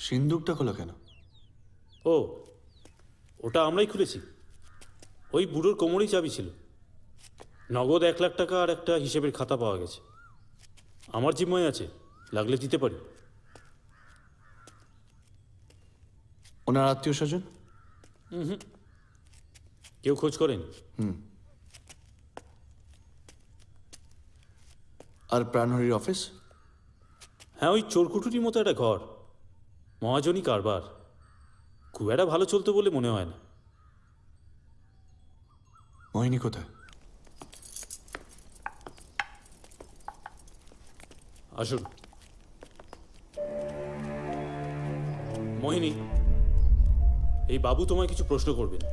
সিন্দুকটা খোলা কেন? ও, ওটা আমরাই খুলেছি। ওই বুড়োর কোমরেই চাবি ছিল। নগদ 1,00,000 টাকা আর একটা হিসেবের খাতা পাওয়া গেছে। আমার জিম্মায় আছে, লাগলে দিতে পারি। ওনার আত্মীয় স্বজন কেউ খোঁজ করেন? আর প্রাণহরির অফিস? হ্যাঁ, ওই চোরকুটুরির মতো একটা ঘর। মহাজনী কারবার। খুব একটা ভালো চলতো বলে মনে হয় না। মোহিনী কোথায়? আসুন। মোহিনী, এই বাবু তোমায় কিছু প্রশ্ন করবেন।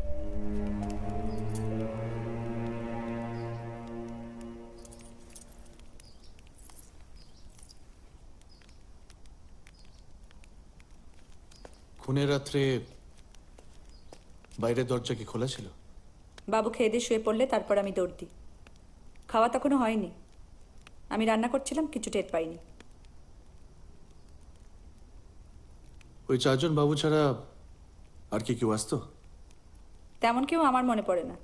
খুনের রাত্রে বাইরের দরজা কি খোলা ছিল? বাবু খেয়ে দিয়ে শুয়ে পড়লে তারপর আমি দৌড় দিই। খাওয়া তখনও হয়নি। আমি রান্না করছিলাম, কিছু টের পাইনি। ওই 4 জন বাবু ছাড়া আর কি কেউ আসতো? তেমন কেউ আমার মনে পড়ে না।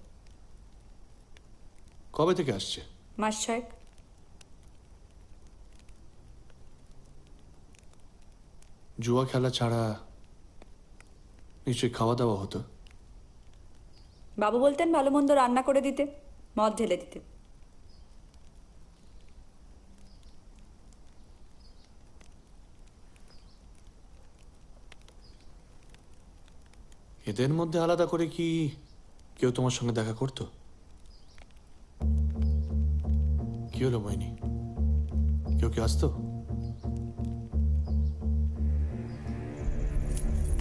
কবে থেকে আসছে? মাস 6। জুয়া খেলা ছাড়া নিশ্চয়ই খাওয়া দাওয়া হতো। বাবু বলতেন ভালো মন্দ রান্না করে দিতে, মদ ঢেলে দিতে। এদের মধ্যে আলাদা করে কি কেউ তোমার সঙ্গে দেখা করতো? কি হলো মোহিনী, কেউ কি আসতো?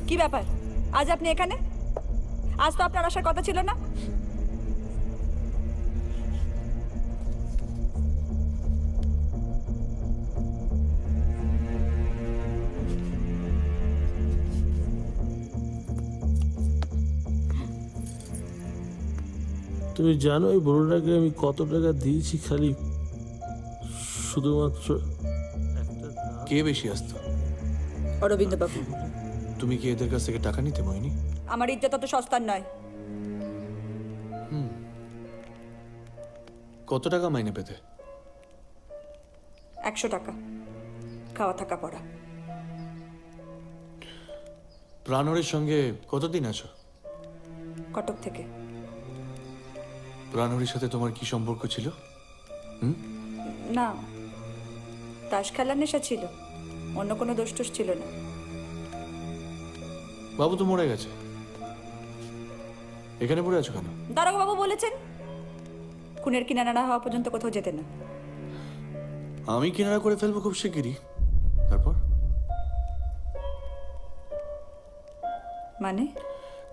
কি ব্যাপার, আজ আপনি এখানে? আজ তো আপনার আসার কথা ছিল না। তুমি জানো ওই বুড়োটাকে আমি কত টাকা দিয়েছি খালি শুধুমাত্র একটা কে বেশি আসতো? অরবিন্দ বাবু। তুমি কি এদের কাছ থেকে টাকা নিতে মোহিনী? আমার ইজ্জত অত সস্তার নয়। কত টাকা মাইনে পেতে? 100 টাকা, খাওয়া থাকা পড়া। প্রাণহরির সঙ্গে কতদিন আছো? কটক থেকে। প্রাণহরির সাথে তোমার কি সম্পর্ক ছিল? না, তাস খেলার নেশা ছিল, অন্য কোনো দোষ টোষ ছিল না। বাবু তো মরে গেছে, এখানে পড়ে আছো কেন? দারোগা বাবু বলেছেন খুনের কিনারা না হওয়া পর্যন্ত কোথাও যেতে না। আমি কিনারা করে ফেলবো খুব শিগগিরই। তারপর? মানে?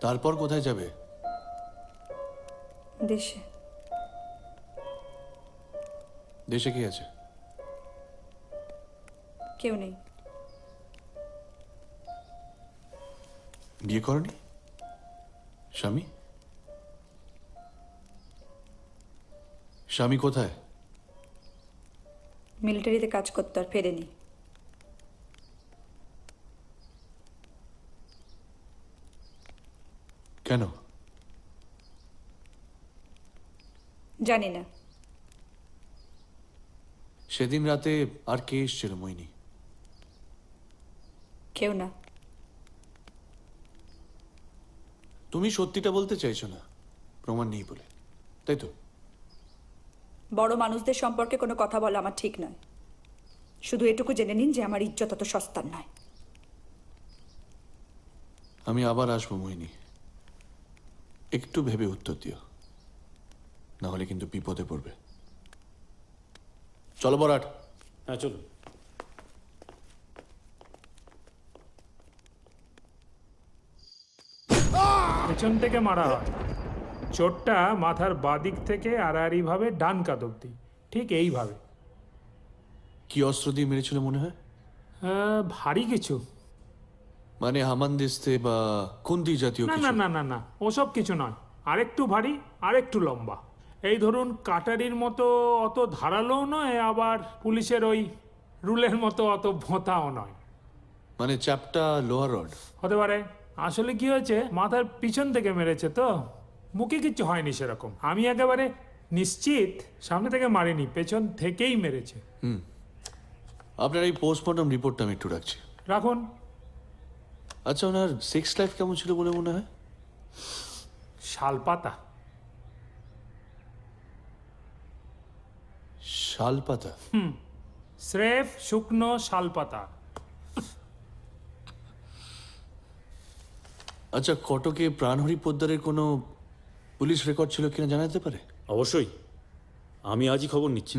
তারপর কোথায় যাবে? দেশে। দেশে কি আছে? কেউ নেই। বিয়ে করনি? স্বামী? স্বামী কোথায়? মিলিটারিতে কাজ করতো, আর ফেরেনি। কেন? জানি না। সেদিন রাতে আর কে এসেছিল মোহিনী? কেউ না। তুমি সত্যিটা বলতে চাইছো না, প্রমাণ নেই বলে, তাই তো? বড় মানুষদের সম্পর্কে কোনো কথা বলা আমার ঠিক নয়। শুধু এটুকু জেনে নিন যে আমার ইজ্জত অত সস্তার নয়। আমি আবার আসবো মোহিনী, একটু ভেবে উত্তর দিও, না হলে কিন্তু বিপদে পড়বে। চলো বরাট। হ্যাঁ চলুন। পেছন থেকে মারা হয়। চোটটা মাথার বাদিক থেকে আড়াআড়িভাবে ডান কাঁধ অব্দি, ঠিক এইভাবে। কি অস্ত্র দিয়ে মেরেছিল মনে হয়? ভারী কিছু। মানে হামানদিস্তে বা খুন্তি জাতীয় না কিছু? না না না না, ওসব কিছু নয়। আরেকটু ভারী, আরেকটু লম্বা। এই ধরুন কাটারির মতো অত ধারালোও নয়, আবার পুলিশের ওই রুলের মতো অত ভোঁতাও নয়। মানে চ্যাপটা লোহার রড? হতে পারে। আসলে কি হয়েছে, মাথার পিছন থেকে মেরেছে তো, মুখে কিচ্ছু হয়নি সেরকম। আমি একেবারে নিশ্চিত সামনে থেকে মারিনি, পেছন থেকেই মেরেছে। আপনার এই পোস্টমর্টম রিপোর্টটা আমি একটু রাখছি। রাখুন। আচ্ছা, ওনার সেক্স লাইফ কেমন ছিল বলে মনে হয়? শালপাতা। শালপাতা? স্রেফ শুকনো শালপাতা। আচ্ছা, কটকে প্রাণহরি পোদ্দারের কোনো পুলিশ রেকর্ড ছিল কিনা জানা যেতে পারে? অবশ্যই, আমি আজই খবর নিচ্ছি।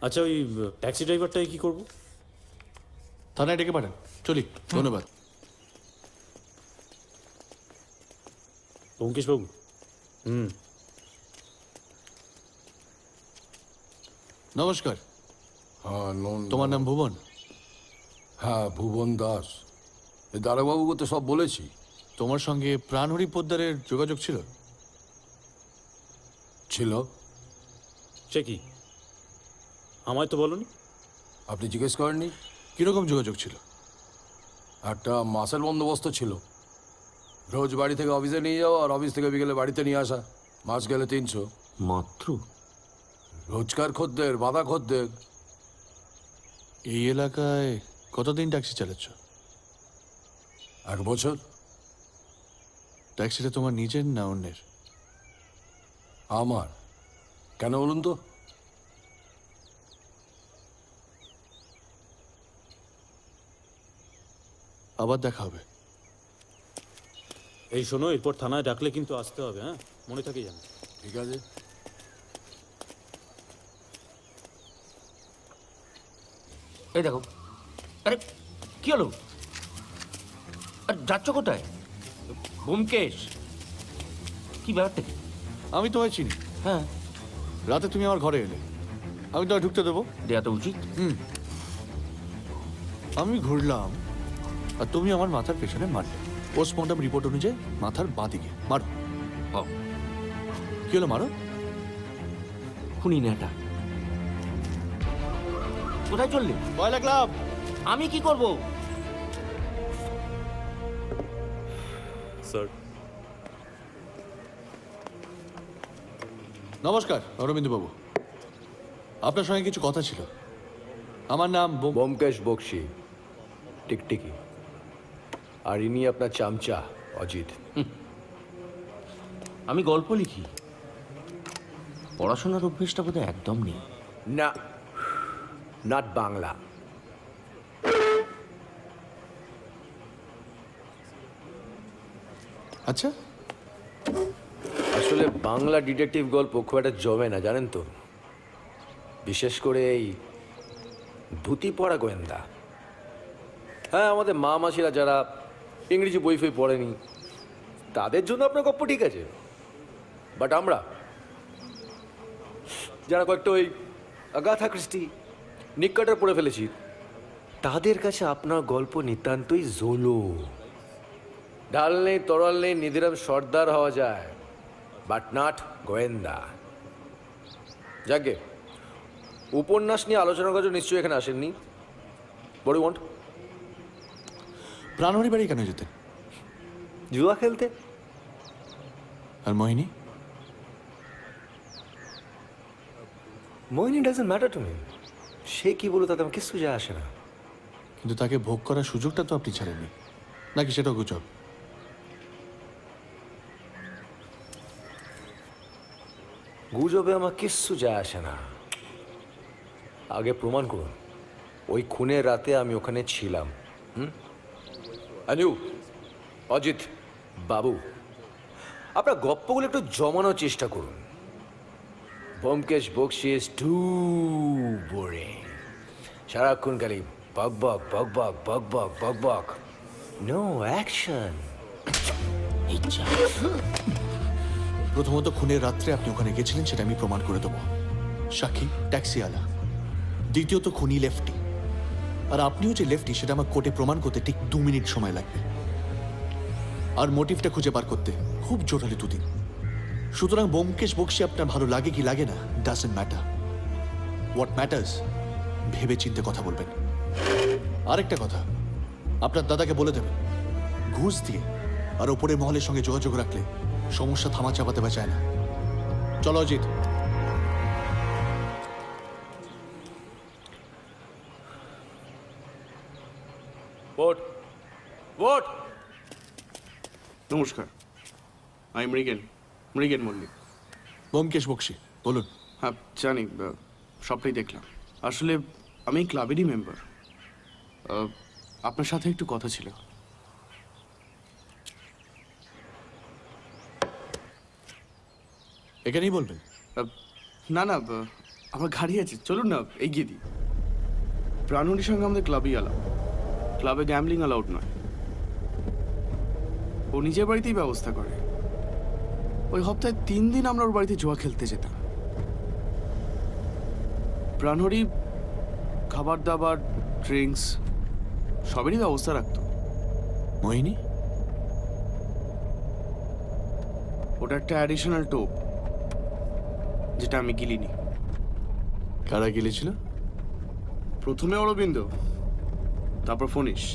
আচ্ছা, ওই ট্যাক্সি ড্রাইভারটাকে কি করব? থানায় ডেকে পাঠান। চলি, ধন্যবাদ। ব্যোমকেশবাবু। নমস্কার। হ্যাঁ, তোমার নাম ভুবন? হ্যাঁ, ভুবন দাস। এই দারোগাবুকে তো সব বলেছি। তোমার সঙ্গে প্রাণহরি পোদ্দারের যোগাযোগ ছিল? ছিল। সে কি, আমায় তো বলনি। আপনি জিজ্ঞেস করেননি? কিরকম যোগাযোগ ছিল? একটা মাসের বন্দোবস্ত ছিল। রোজ বাড়ি থেকে অফিসে নিয়ে যাওয়া, আর অফিস থেকে বিকেলে বাড়িতে নিয়ে আসা। মাস গেলে 300 মাত্র। রোজকার খদ্দের, বাঁধা খদ্দের। এই এলাকায় কতদিন ট্যাক্সি চালাচ্ছ? 1 বছর। ট্যাক্সিটা তোমার নিজের না অন্যের? আমার। কেন বলুন তো? আবার দেখা হবে। এই শোনো, এরপর থানায় ডাকলে কিন্তু আসতে হবে, হ্যাঁ, মনে থাকে যেন। ঠিক আছে। এই দেখো। আরে কি হলো? আর যাচ্ছ কোথায়? ব্যোমকেশ, কি ব্যাপারটা কি? আমি তোমায় চিনি। হ্যাঁ, রাতে তুমি আমার ঘরে এলে, আমি তোমায় ঢুকতে দেবো? দেয়া তো উচিত। আমি ঘুরলাম আর তুমি আমার মাথার পেছনে মারলে। পোস্টমর্টম রিপোর্ট অনুযায়ী মাথার বাঁদিকে। মারো। ও, কি হলো? মারো। খুনি নেটা। কোথায় চললে? কয়লা ক্লাব। আমি কি করব? স্যার। নমস্কার অরবিন্দ বাবু, আপনার সঙ্গে কিছু কথা ছিল। আমার নাম ব্যোমকেশ বক্সি, টিকটিকি। আর ইনি আপনার চামচা অজিত। আমি গল্প লিখি, পড়াশোনার অভ্যেসটা বোধহয় একদম নেই। না, নট বাংলা। আচ্ছা, আসলে বাংলা ডিটেকটিভ গল্প খুব একটা জমে না, জানেন তো। বিশেষ করে এই ধুতি পড়া গোয়েন্দা। হ্যাঁ, আমাদের মা মাসিরা যারা ইংরেজি বই ফই পড়েনি তাদের জন্য আপনার গল্প ঠিক আছে, বাট আমরা যারা কয়েকটা ওই আগাথা ক্রিস্টি, নিক কার্টার পড়ে ফেলেছি, তাদের কাছে আপনার গল্প নিতান্তই জোলো। ডাল নেই, তরল নেই, নিধিরাম সর্দার হওয়া যায়, বাট নট গোয়েন্দা। যাকে উপন্যাস নিয়ে আলোচনা করার জন্য নিশ্চয়ই এখানে আসেননি। বড় ওয়ান্ট প্রাণহরি বাড়ি কেন যেতেন? জুয়া খেলতে। আর মোহিনী? মোহিনী ডাজন্ট ম্যাটার টু মি। সে কি বলো তাতে আমার কিছু যায় আসে না। কিন্তু তাকে ভোগ করার সুযোগটা তো আপনি ছাড়েননি, নাকি সেটাও গুজব? গুজবে আমার কিচ্ছু যায় আসে না। আগে প্রমাণ করুন ওই খুনের রাতে আমি ওখানে ছিলাম। আনু, অজিত বাবু, আপনার গপ্পগুলো একটু জমানোর চেষ্টা করুন। Byomkesh Bakshi is too boring. সারাক্ষণ খালি বক বক বক বক বক বক বক বক, নো অ্যাকশন। প্রথমত, খুনের রাত্রে আপনি ওখানে গেছিলেন সেটা আমি প্রমাণ করে দেবো, সাক্ষী ট্যাক্সিওয়ালা। দ্বিতীয়ত, খুনি লেফটি, আর আপনিও যে লেফটি সেটা আমার কোর্টে প্রমাণ করতে ঠিক 2 মিনিট সময় লাগবে। আর মোটিভটা খুঁজে বার করতে খুব জোরালি 2 দিন। সুতরাং ব্যোমকেশ বক্সি আপনার ভালো লাগে কি লাগে না ডাজন্ট ম্যাটার। হোয়াট ম্যাটার্স, ভেবে চিন্তে কথা বলবেন। আরেকটা কথা, আপনার দাদাকে বলে দেবেন ঘুষ দিয়ে আর ওপরের মহলের সঙ্গে যোগাযোগ রাখলে সমস্যা থামা চাপাতে বা যায় না। চলো অজিত। Vote vote. নমস্কার, আমি মৃগেন মল্লিক। ব্যোমকেশ বক্সি, বলুন। হ্যাঁ জানি, সবটাই দেখলাম। আসলে আমি ক্লাবেরই মেম্বার। আপনার সাথে একটু কথা ছিল। এখানেই বলবেন? না না, আমার গাড়ি আছে, চলুন না এগিয়ে দিই। প্রাণহরির সঙ্গে আমাদের ক্লাবই অ্যালাউ। ক্লাবে গ্যাম্বলিং অ্যালাউড নয়। ও নিজের বাড়িতেই ব্যবস্থা করে। ওই সপ্তাহে 3 দিন আমরা ওর বাড়িতে জুয়া খেলতে যেতাম। প্রাণহরি খাবার দাবার, ড্রিঙ্কস সবেরই ব্যবস্থা রাখতো। মোহিনী? ওটা একটা অ্যাডিশনাল টোপ, যেটা আমি গিলিনি। কারা গিলেছিল? প্রথমে অরবিন্দ, তারপর ফণীশ।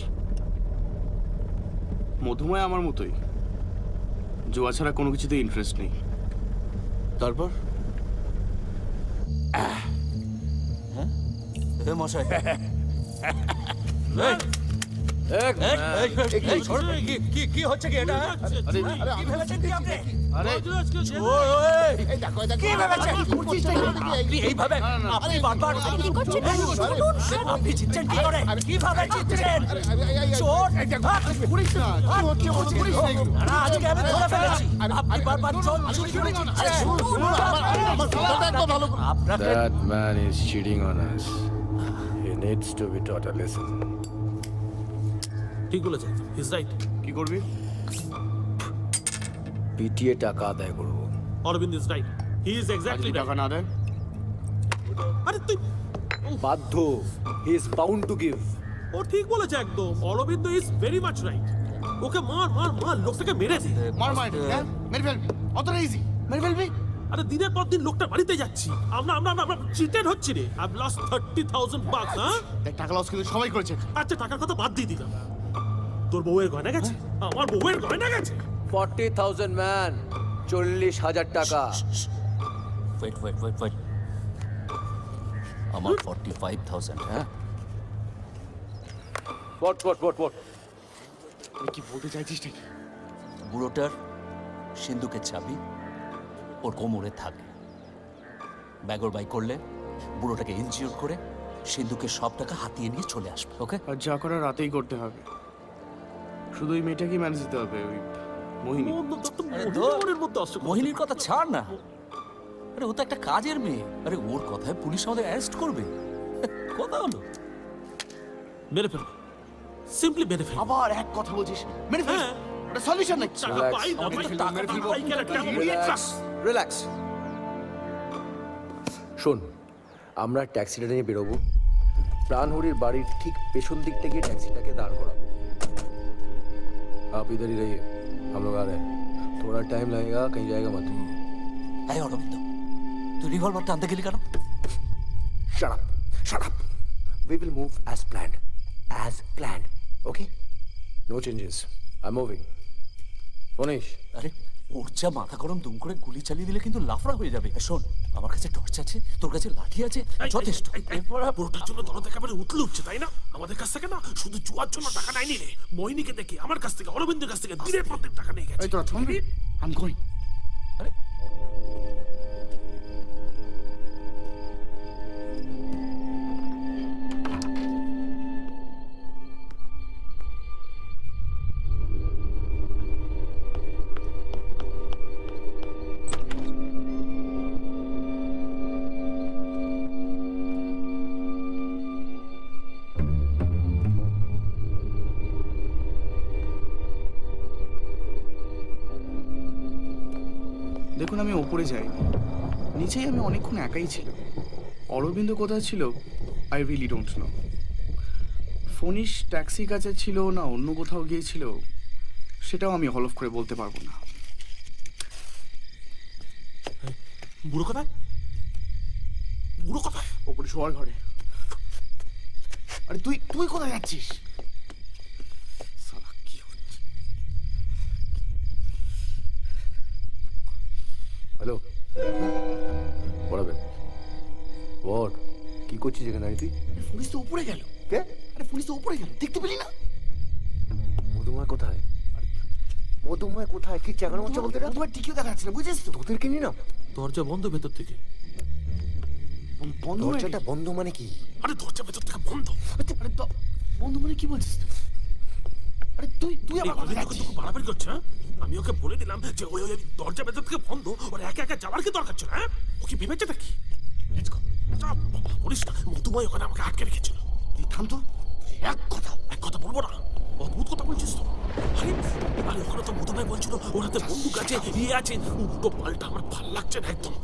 মধুময় আমার মতোই, জুয়া ছাড়া কোনো কিছুতে ইন্টারেস্ট নেই। তারপর? মশাই, কি হচ্ছে কি এটা? কি ভেবেছেন কি আপনি? এইভাবে আপনি বারবার আপনি জিতছেন কি করে? কিভাবে জিতছেন? চোর! আজকে আমি ধরে ফেলেছি আপনি বারবার চোর চুরি করে জিতছেন। That man is cheating on us. He needs to be taught a lesson. ঠিক বলেছেন, ইজ রাইট। কি করবি? পিটিয়ে টাকা আদায় করবো। Arabinda is right, he is exactly টাকা রাইট। না দেয়? আরে তুই, বাধ্য। He is bound to give. ও ঠিক বলেছে একদম। Arabinda is very much right. Okay মার মার মার, লোকটাকে মেরে দে। মেরে ফেলবি? অতটা ইজি? মেরে ফেলবি? আরে দিনের পর দিন লোকটা বাড়িতে যাচ্ছি, আমরা চিটেড হচ্ছি রে। I lost 30,000 bucks। হ্যাঁ, টাকা লস কিন্তু সবাই করেছে। আচ্ছা টাকার কথা বাদ দিয়ে দিলাম। তোর বউয়ের গয়না গেছে, আমার বউয়ের গয়না গেছে। 40,000 ম্যান, 40,000 টাকা। ওয়েট ওয়েট ওয়েট ওয়েট, আমার 45,000। হ্যাঁ, What? কি বলতে চাইছিস নাকি? বুড়োটার সিন্ধুকের চাবি ওর কোমরে থাকে। ব্যাগর বাই করলে বুড়োটাকে ইনজিওর করে সিন্ধুকের সব টাকা হাতিয়ে নিয়ে চলে আসবে। ওকে? আর যা করার রাতেই করতে হবে। শুধু ওই মেয়েটাকেই ম্যানেজ দিতে হবে, ওই মোহিনী। মোহিনীর কথা ছাড় না। আরে ও তো একটা কাজের মেয়ে। আরে ওর কথায় পুলিশ আমাদের অ্যারেস্ট করবে। কথা হলো, মেরে ফেল, সিম্পলি মেরে ফেল। আবার এক কথা বলছিস, মেরে ফেল। এটা সলিউশন নাকি? রিল্যাক্স। শোন, আমরা ট্যাক্সিটা নিয়ে বেরোবো। প্রাণহরির বাড়ির ঠিক পেছন দিক থেকে ট্যাক্সিটাকে দাঁড় করাবো। आप इधर ही रहिए, हम लोग आ रहे हैं। थोड़ा टाइम लगेगा, कहीं जाएगा मत। এই অরবিন্দ, তুই রিভলভারটা আনতে গেলি কেন? Shut up. We will move as planned. Okay? No changes. I'm moving. Finish. আরে ওর যা মাথা গরম, দুম করে গুলি চালিয়ে দিলে কিন্তু লাফড়া হয়ে যাবে। শোন, আমার কাছে টর্চ আছে, তোর কাছে লাঠি আছে, যথেষ্ট। পুরোটার জন্য দরদ একেবারে উতলে উঠছে, তাই না? আমাদের কাছ থেকে না, শুধু জুয়ার জন্য টাকা নাই নিলে। মোহিনীকে দেখে আমার কাছ থেকে, অরবিন্দের কাছ থেকে দিনের পর দিন টাকা নিয়ে গেছে। এই তোরা থামবি? I'm going. আরে দেখুন, আমি ওপরে যাইনি, নিচেই আমি অনেকক্ষণ একাই ছিলাম। অরবিন্দ কোথায় ছিল আই রিয়েলি ডোন্ট নো। ফনিশ ট্যাক্সির কাছে ছিল না অন্য কোথাও গিয়েছিল, সেটাও আমি হলফ করে বলতে পারবো না। বুড়ো কোথায়? বুড়ো কোথায়? ওপরে শোয়ার ঘরে। আরে তুই কোথায় যাচ্ছিস? শালা, কি হচ্ছে? হ্যালো, বলবেন। হোয়াট? কি করছিস এখানে তুই? পুলিশ তো উপরে গেল। কে? আরে পুলিশ তো উপরে গেল, দেখতে পেলি না? মধুময় কোথায়? কি চাকানো হচ্ছে বলতে? তোমার টিকিও দেখা যাচ্ছে না, বুঝেছিস তো? তোদেরকে নিয়ে না, দরজা বন্ধ ভেতর থেকে। বন্ধ হয়ে দরজাটা বন্ধ মানে কি? আরে দরজা ভেতর থেকে বন্ধ। আরে বন্ধু মানে কি বলছিস তুই? আরে তুই আবার কোথায় যাচ্ছিস? বাড়াবাড়ি করছে। আমি ওকে বলে দিলাম যে ওই দরজা ভেতর থেকে বন্ধ, ওর একা একা যাওয়ার কি দরকার ছিল? হ্যাঁ, ও কি ভেবেছে নাকি? বলিস না, মধুময় ওখানে আমাকে আটকে রেখেছিল। তুই থাম তো, এক কথা বলবো না। অদ্ভুত কথা বলছিস তো। আরে ওখানে তো মধুময় বলছিল ওর হাতে বন্দুক আছে, আছে। তো পাল্টা আমার ভাল লাগছে না একদম।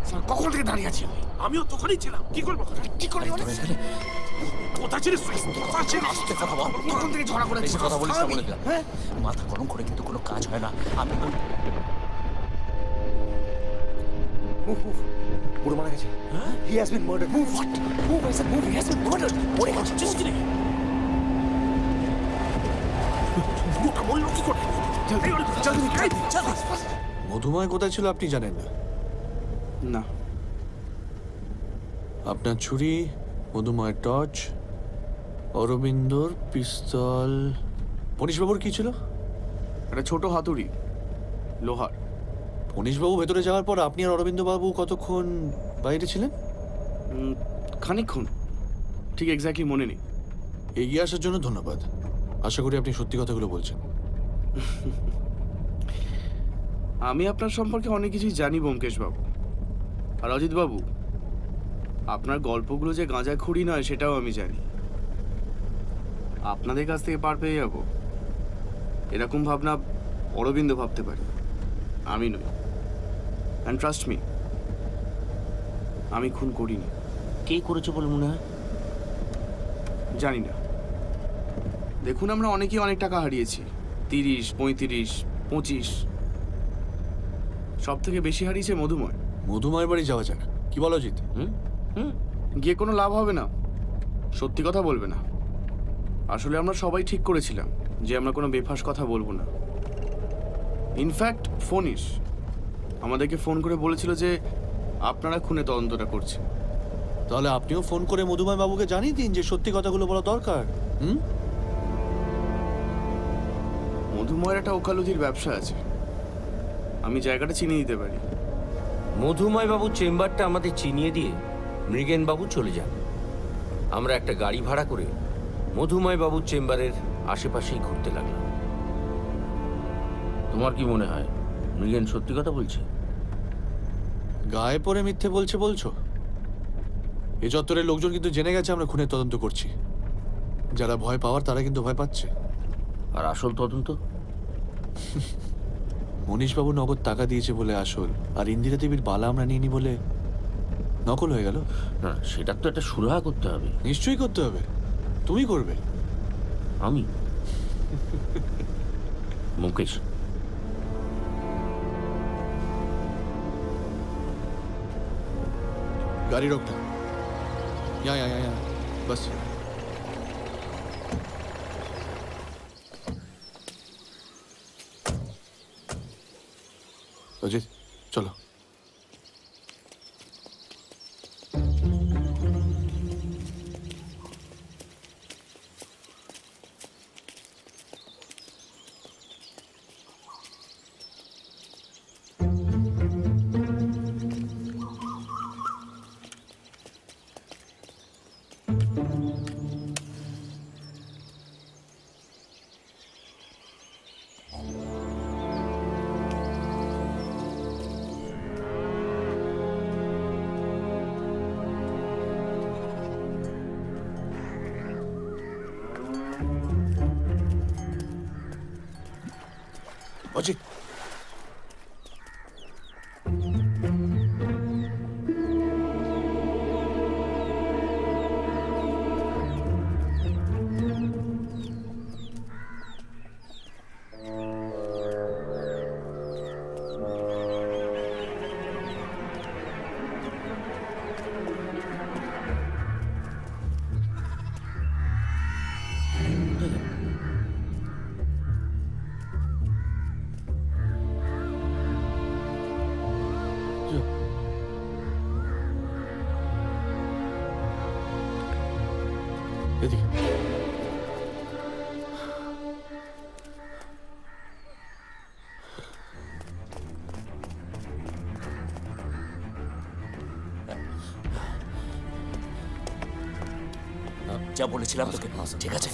স্যার, কখন থেকে দাঁড়িয়ে আছি আমি? আমিও তখনই ছিলাম। কি করবো? কি করবি? কোথায় ছিলিস তুই? কোথায় ছিলিস? আস্তে কথা বল। কখন থেকে ঝগড়া করে বেশি কথা বলিস না বলে দিলাম। মাথা গরম করে কিন্তু কোনো কাজ হয় না। আমি বুড়ো মারা গেছে। He has been murdered. Move. What? Move, I said move. He has been murdered. মরে গেছে। বুড়োটা বললো কি করে? মধুময় কোথায় ছিল আপনি জানেন না? না। আপনার ছুরি, মধুময়ের টর্চ, অরবিন্দর পিস্তল, পনিশবাবুর কি ছিল? একটা ছোট হাতুড়ি, লোহার। পনিশবাবু ভেতরে যাওয়ার পর আপনি আর অরবিন্দবাবু কতক্ষণ বাইরে ছিলেন? খানিকক্ষণ, ঠিক এক্স্যাক্টলি মনে নেই। এগিয়ে আসার জন্য ধন্যবাদ। আশা করি আপনি সত্যি কথাগুলো বলছেন। আমি আপনার সম্পর্কে অনেক কিছুই জানি ব্যোমকেশ বাবু। আর অজিত বাবু, আপনার গল্পগুলো যে গাঁজাখুরি নয় সেটাও আমি জানি। আপনাদের কাছ থেকে পার পেয়ে যাব এরকম ভাবনা অরবিন্দ ভাবতে পারে, আমি নই। অ্যান্ড ট্রাস্ট মি, আমি খুন করিনি। কে করেছে বলে মনে হয়? জানি না। দেখুন, আমরা অনেকেই অনেক টাকা হারিয়েছি, 30, 35, 25। সব থেকে বেশি হারিয়েছে মধুময়। মধুময়ের বাড়ি যাওয়া যাক, কি বলো অজিত? গিয়ে কোনো লাভ হবে না, সত্যি কথা বলবে না। আসলে আমরা সবাই ঠিক করেছিলাম যে আমরা কোনো বেফাস কথা বলবো না। ইনফ্যাক্ট ফোনিশ আমাদেরকে ফোন করে বলেছিল যে আপনারা খুনে তদন্তটা করছেন। তাহলে আপনিও ফোন করে মধুময় বাবুকে জানিয়ে দিন যে সত্যি কথাগুলো বলা দরকার। মধুময়ের একটা ওকালতির ব্যবসা আছে, আমি জায়গাটা চিনিয়ে দিতে পারি। মধুময় বাবুর চেম্বারটা আমাদের চিনিয়ে দিয়ে মৃগেন বাবু চলে যান। আমরা একটা গাড়ি ভাড়া করে মধুময় বাবুর চেম্বারের আশেপাশেই ঘুরতে লাগলাম। তোমার কি মনে হয় মৃগেন সত্যি কথা বলছে? গায়ে পড়ে মিথ্যে বলছো? এ চত্বরের লোকজন কিন্তু জেনে গেছে আমরা খুনের তদন্ত করছি। যারা ভয় পাওয়ার তারা কিন্তু ভয় পাচ্ছে। আর আসল তদন্ত? মনীশবাবু নগদ টাকা দিয়েছে বলে আসল, আর ইন্দিরা দেবীর বালা আমরা নিইনি বলে নকল হয়ে গেল। না, সেটার তো একটা সুরাহা করতে হবে। নিশ্চয়ই করতে হবে। তুমি করবে? আমি? মুকেশ, गाड़ी रोकना। यहाँ बस। अजित चलो। अजित যা বলেছিলাম তোকে, ঠিক আছে?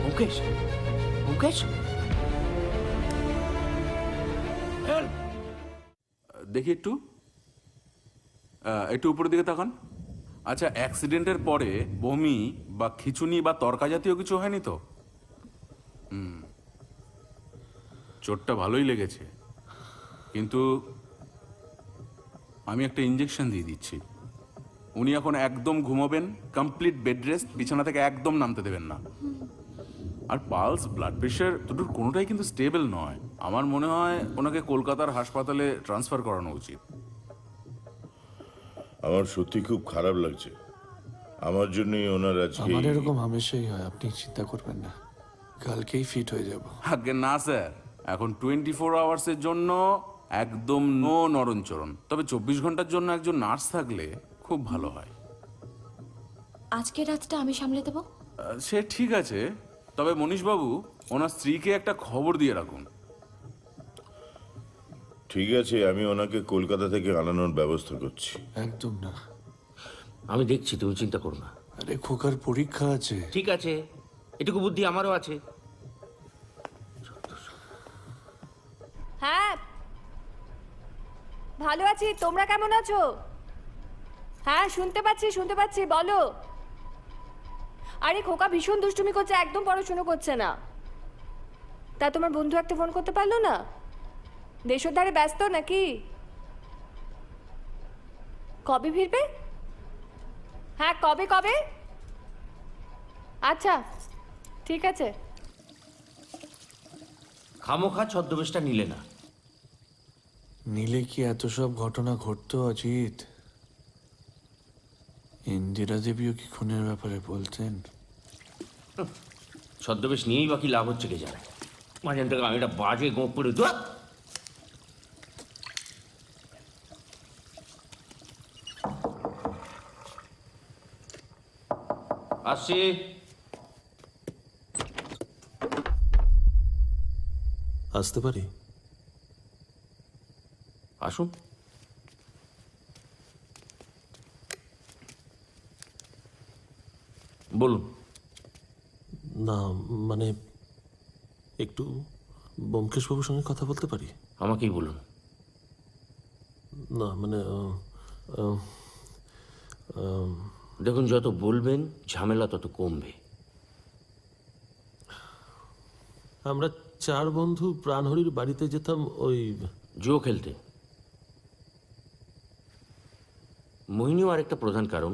মুকেশ, মুকেশ, দেখি একটু একটু উপরের দিকে তাকান। আচ্ছা, অ্যাক্সিডেন্টের পরে বমি বা খিঁচুনি বা তরকা জাতীয় কিছু হয়নি তো? চোটটা ভালোই লেগেছে, কিন্তু আমি একটা ইঞ্জেকশন দিয়ে দিচ্ছি। উনি এখন একদম ঘুমোবেন, কমপ্লিট বেড রেস্ট, বিছানা থেকে একদম নামতে দেবেন না। আর পালস, ব্লাড প্রেশার দুটোর কোনোটাই কিন্তু স্টেবল নয়। আমার মনে হয় ওনাকে কলকাতার হাসপাতালে ট্রান্সফার করানো উচিত। আমার সত্যি খুব খারাপ লাগছে। আমার জন্যই ওনার আজকে আমার এরকম হামেশাই হয়, আপনি চিন্তা করবেন না, কালকেই ফিট হয়ে যাব। আগে না স্যার, এখন 24 আওয়ার্সের জন্য একদম নো নরণচরণ। তবে 24 ঘন্টার জন্য একজন নার্স থাকলে খুব ভালো হয়। আজকে রাতটা আমি সামলে দেবো। সে ঠিক আছে, তবে মনীশবাবু ওনার স্ত্রীকে একটা খবর দিয়ে রাখুন। ঠিক আছে, আমি ওনাকে কলকাতা থেকে আনানোর ব্যবস্থা করছি। একদম না, আমি দেখছি, তুমি চিন্তা করো না। আরে খোকার পরীক্ষা আছে। ঠিক আছে, এটুকু বুদ্ধি আমারও আছে। হ্যাঁ ভালো আছি, তোমরা কেমন আছো? হ্যাঁ শুনতে পাচ্ছি, বলো। আরে খোকা ভীষণ দুষ্টুমি করছে, একদম পড়াশুনো করছে না। তা তোমার বন্ধু একটা ফোন করতে পারলো না? দেশের ধারে ব্যস্ত নাকি? কবে ফিরবে? হ্যাঁ, কবে কবে? আচ্ছা, ঠিক আছে। খামোখা ছদ্মবেশটা নিলে না। নিলে কি এত সব ঘটনা ঘটতো অজিত? ইন্দিরা দেবীও কি খুনের ব্যাপারে বলতেন? ছদ্মবেশ নিয়েই বাকি লাভ হচ্ছে কে জানে। মাঝখান থেকে আমি একটা বাজে গোপ করে আসছি। আসতে পারি? আসুন। বলুন। না মানে একটু ব্যোমকেশবাবুর সঙ্গে কথা বলতে পারি? আমাকেই বলুন। না মানে দেখুন, যত বলবেন ঝামেলা তত কমবে। আমরা 4 বন্ধু প্রাণহরির বাড়িতে যেতাম ওই জুয়ো খেলতে। মোহিনীও আরেকটা প্রধান কারণ,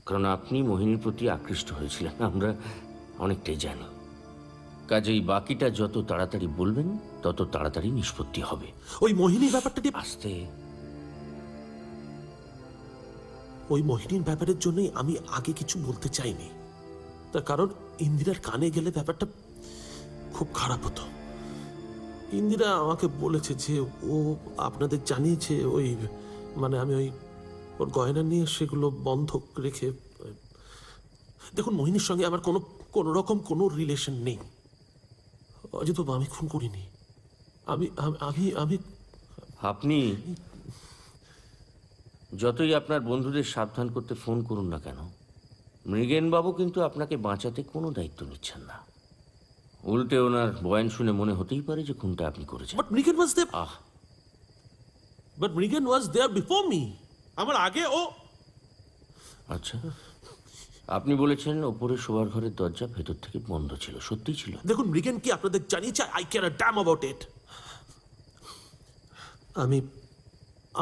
কারণ আপনি মোহিনীর প্রতি আকৃষ্ট হয়েছিলেন, আমরা অনেকটাই জানি। কাজেই বাকিটা যত তাড়াতাড়ি বলবেন তত তাড়াতাড়ি নিষ্পত্তি হবে। ওই মোহিনীর ব্যাপারটা দিয়ে আস্তে। ওই মোহিনীর ব্যাপারের জন্যই আমি আগে কিছু বলতে চাইনি। তার কারণ ইন্দিরার কানে গেলে ব্যাপারটা খুব খারাপ হতো। ইন্দিরা আমাকে বলেছে যে ও আপনাদের জানিয়েছে ওই মানে আমি ওই ওর গয়না নিয়ে সেগুলো বন্ধক রেখে। দেখুন, মোহিনীর সঙ্গে আমার কোনো রকম কোনো রিলেশন নেই অজিত বাবু, আমি খুন করিনি। আমি আমি আমি আপনি যতই আপনার বন্ধুদের সাবধান করতে ফোন করুন না কেন, মৃগেনবাবু কিন্তু আপনাকে বাঁচাতে কোনো দায়িত্ব নিচ্ছেন না। উল্টে ওনার বয়ান শুনে মনে হতেই পারে যে খুনটা আপনি করেছেন। But Mrigen was there. But Mrigen was there before me. আমার আগে ও। আচ্ছা, আপনি বলেছেন ওপরে শোবার ঘরের দরজা ভেতর থেকে বন্ধ ছিল, সত্যি ছিল? দেখুন, মৃগেন কি আপনাদের জানিয়েছে? Eye care a dam about it.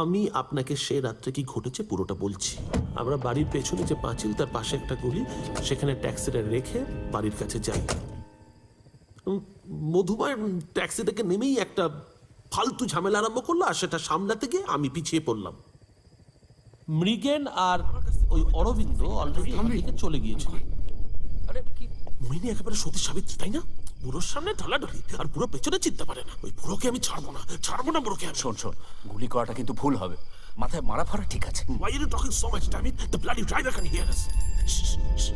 আমি আপনাকে সে রাত্রে কি ঘটেছে পুরোটা বলছি। আমরা বাড়ির পেছনে যে পাঁচিল, তার পাশে একটা গলি, সেখানে ট্যাক্সিটা রেখে বাড়ির কাছে যাই। মধুময় ট্যাক্সি থেকে নেমেই একটা ফালতু ঝামেলা আরম্ভ করলো, আর সেটা সামলাতে গিয়ে আমি পিছিয়ে পড়লাম। মৃগেন আর ওই অরবিন্দ অলরেডি চলে গিয়েছিল। মোহিনী একেবারে সতী সাবিত্রী, তাই না? বুড়োর সামনে ঢলাঢলি, আর বুড়ো পেছনে চিনতে পারে না। ওই বুড়োকে আমি ছাড়বো না বুড়োকে। শোন গুলি করাটা কিন্তু ভুল হবে। মাথায় মারা ফারা ঠিক আছে। Why are you talking so much, damn it? The bloody driver can hear us. Shh.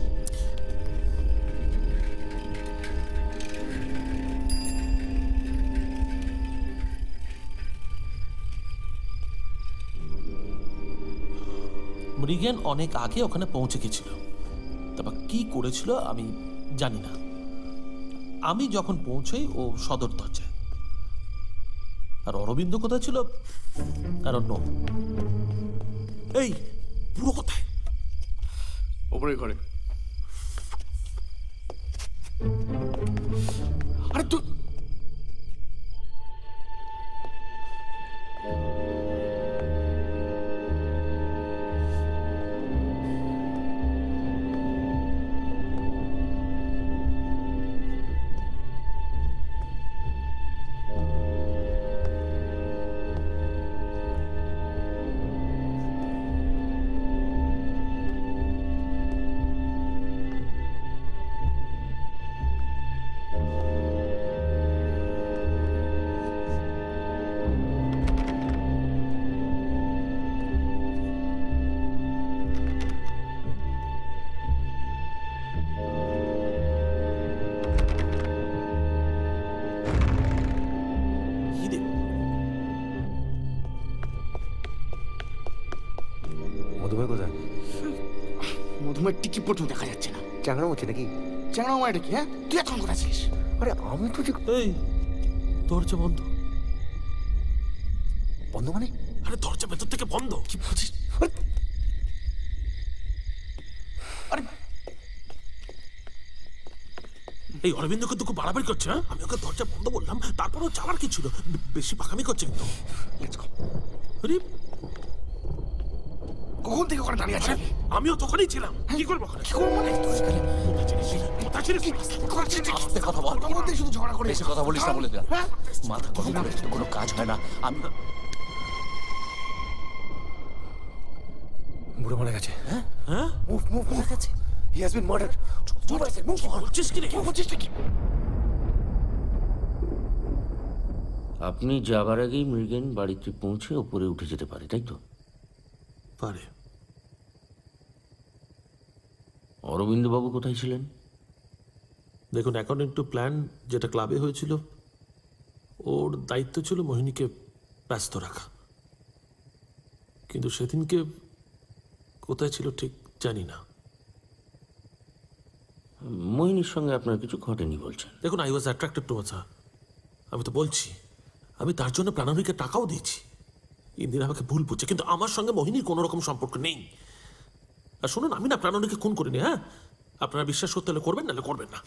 Mrigen অনেক আগে ওখানে পৌঁছে গেছিল, তারপর কি করেছিল আমি জানি না। আমি যখন পৌঁছাই ও সদর দরজায়। আর অরবিন্দ কোথায় ছিল? আর অন্য এই পুরো কোথায়? ওপরে ঘরে। আরে তুই মধুময় কোথায়? মধুময় টিকি পর্যন্ত দেখা যাচ্ছে না। চ্যাংড়া হচ্ছে নাকি? চ্যাংড়া মামাটা কি? হ্যাঁ, তুই এখন কোথায় ছিলিস? আরে আমি তো এই দরজা বন্ধ। বন্ধ মানে? আরে দরজা ভেতর থেকে বন্ধ। কি বলছিস? আরে এই অরবিন্দ কিন্তু খুব বাড়াবাড়ি করছে। হ্যাঁ, আমি ওকে দরজা বন্ধ বললাম, তারপরও চালার কি ছিল? বেশি পাকামি করছে কিন্তু। Let's go. আরে কখন থেকে ওখানে দাঁড়িয়ে আছে? আমিও তখনই ছিলাম। কি করবো ওখানে? কি করবো মানে তুই এখানে? কোথায় ছিলিস? আস্তে কথা বল। তখন থেকে শুধু ঝগড়া করে বেশি কথা বলিস না বলে দিলাম। মাথা গরম করে কোনো কাজ হয় না। আমি বুড়ো মারা গেছে। হ্যাঁ? মুভ মারা গেছে। He has been murdered. Move I said move. বলছিস কি রে? কি বলছিস কি? আপনি যাবার আগেই মৃগেন বাড়িতে পৌঁছে ওপরে উঠে যেতে পারে, তাই তো? পারে। অরবিন্দবাবু কোথায় ছিলেন? দেখুন, অ্যাকর্ডিং টু প্ল্যান যেটা ক্লাবে হয়েছিল, ওর দায়িত্ব ছিল মোহিনীকে ব্যস্ত রাখা। কিন্তু সেদিনকে কোথায় ছিল ঠিক জানি না। মোহিনীর সঙ্গে আপনার কিছু ঘটেনি বলছেন? দেখুন, I was attracted to sir. আমি তো বলছি, আমি তার জন্য প্রাণহরিকে টাকাও দিয়েছি। ইন্দির আমাকে ভুল বুঝছে, কিন্তু আমার সঙ্গে মোহিনীর কোনো রকম সম্পর্ক নেই। আর শুনুন, আমি না প্রাণহরিকে খুন করিনি। হ্যাঁ, আপনারা বিশ্বাস করতে হলে করবেন, নাহলে করবেন না।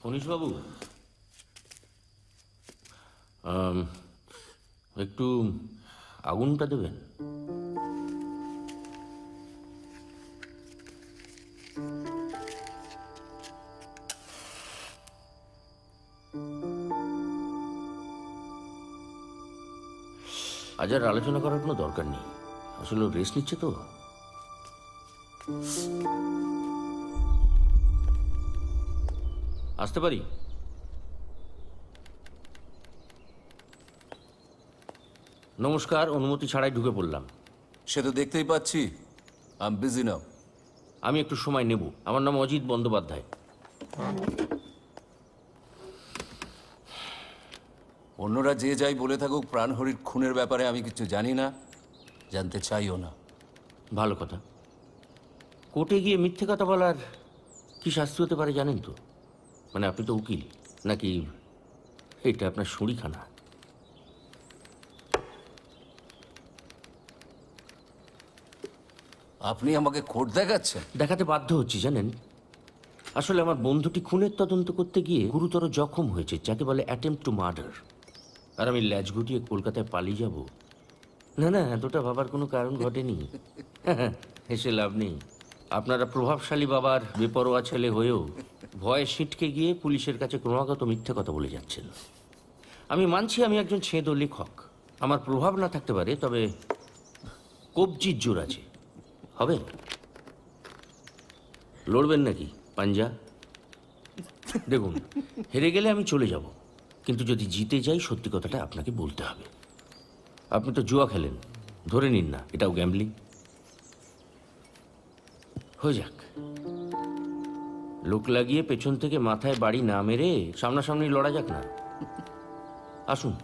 ফণীশবাবু, একটু আগুনটা দেবেন। আজ আর আলোচনা করার কোনো দরকার নেই, আসলে রেস্ট নিচ্ছে তো। আসতে পারি? নমস্কার, অনুমতি ছাড়াই ঢুকে পড়লাম। সে তো দেখতেই পাচ্ছি। I am busy now. আমি একটু সময় নেব। আমার নাম অজিত বন্দ্যোপাধ্যায়। অন্যরা যে যাই বলে থাকুক, প্রাণহরির খুনের ব্যাপারে আমি কিছু জানি না, জানতে চাইও না। ভালো কথা। কোর্টে গিয়ে মিথ্যে কথা বলার কি শাস্তি হতে পারে জানেন তো? মানে আপনি তো উকিল, নাকি এটা আপনার শুঁড়িখানা? আপনি আমাকে কোর্ট দেখাচ্ছেন? দেখাতে বাধ্য হচ্ছি জানেন। আসলে আমার বন্ধুটি খুনের তদন্ত করতে গিয়ে গুরুতর জখম হয়েছে, যাকে বলে অ্যাটেম্প্ট টু মার্ডার। আর আমি ল্যাজ গুটিয়ে কলকাতায় পালিয়ে যাব? না না, এতটা ভাবার কোনো কারণ ঘটেনি। হেসে লাভ নেই। আপনারা প্রভাবশালী বাবার বেপরোয়া ছেলে হয়েও ভয়ে সিটকে গিয়ে পুলিশের কাছে ক্রমাগত মিথ্যে কথা বলে যাচ্ছেন। আমি মানছি আমি একজন ছেঁদো লেখক, আমার প্রভাব না থাকতে পারে, তবে কবজির জোর আছে। হবে? লড়বেন নাকি পাঞ্জা? দেখুন, হেরে গেলে আমি চলে যাব, কিন্তু যদি জিতে যাই সত্যি কথাটা আপনাকে বলতে হবে। আপনি তো জুয়া খেলেন, ধরে নিন না এটাও গ্যাম্বলিং। হয়ে যাক, লোক লাগিয়ে পেছন থেকে মাথায় বাড়ি না মেরে সামনাসামনি লড়া যাক না। আসুন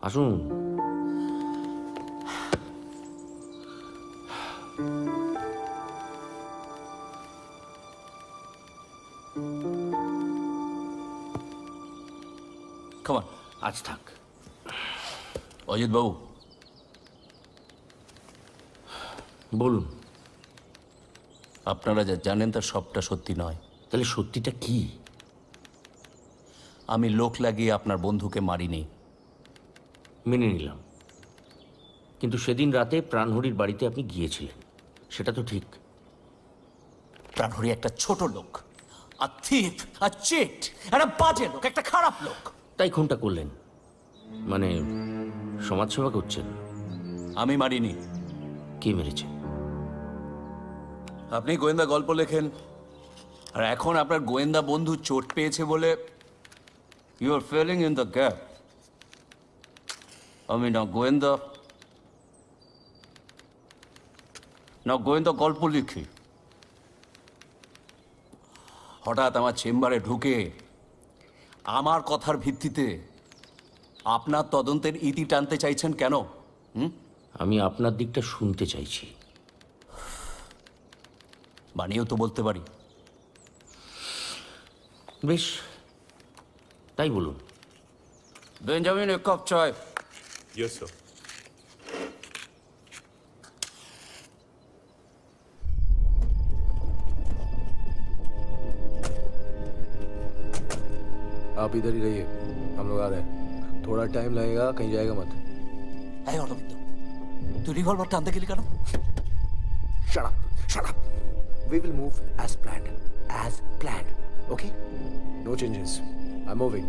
আসুন। Come on. আজ থাক। অজিত বাবু, বলুন। আপনারা যা জানেন তার সবটা সত্যি নয়। তাহলে সত্যিটা কি? আমি লোক লাগিয়ে আপনার বন্ধুকে মারিনি। মেনে নিলাম, কিন্তু সেদিন রাতে প্রাণহরির বাড়িতে আপনি গিয়েছিলেন, সেটা তো ঠিক। প্রাণহরি একটা ছোট লোক, আর থিপ, আর চিট, একটা বাজে লোক, একটা খারাপ লোক। তাই খুনটা করলেন? মানে সমাজসেবা করছেন? আমি মারিনি। কে মেরেছে? আপনি গোয়েন্দা গল্প লেখেন, আর এখন আপনার গোয়েন্দা বন্ধু চোট পেয়েছে বলে you are filling in the gap. আমি না গোয়েন্দা গল্প লিখি। হঠাৎ আমার চেম্বারে ঢুকে আমার কথার ভিত্তিতে আপনার তদন্তের ইতি টানতে চাইছেন কেন? আমি আপনার দিকটা শুনতে চাইছি। বানিয়েও তো বলতে পারি। বেশ, তাই বলুন। বেঞ্জামিন, এক কাপ চায়। Yes sir. आप इधर ही रहिए, हम लोग आ रहे हैं। थोड़ा टाइम लगेगा, कहीं जाएगा मत। है अरविंद, তুই রিভলভার টানতে গেলি কেন? Shut up. Shut up. We will move as planned. As planned. Okay? No changes. I'm moving.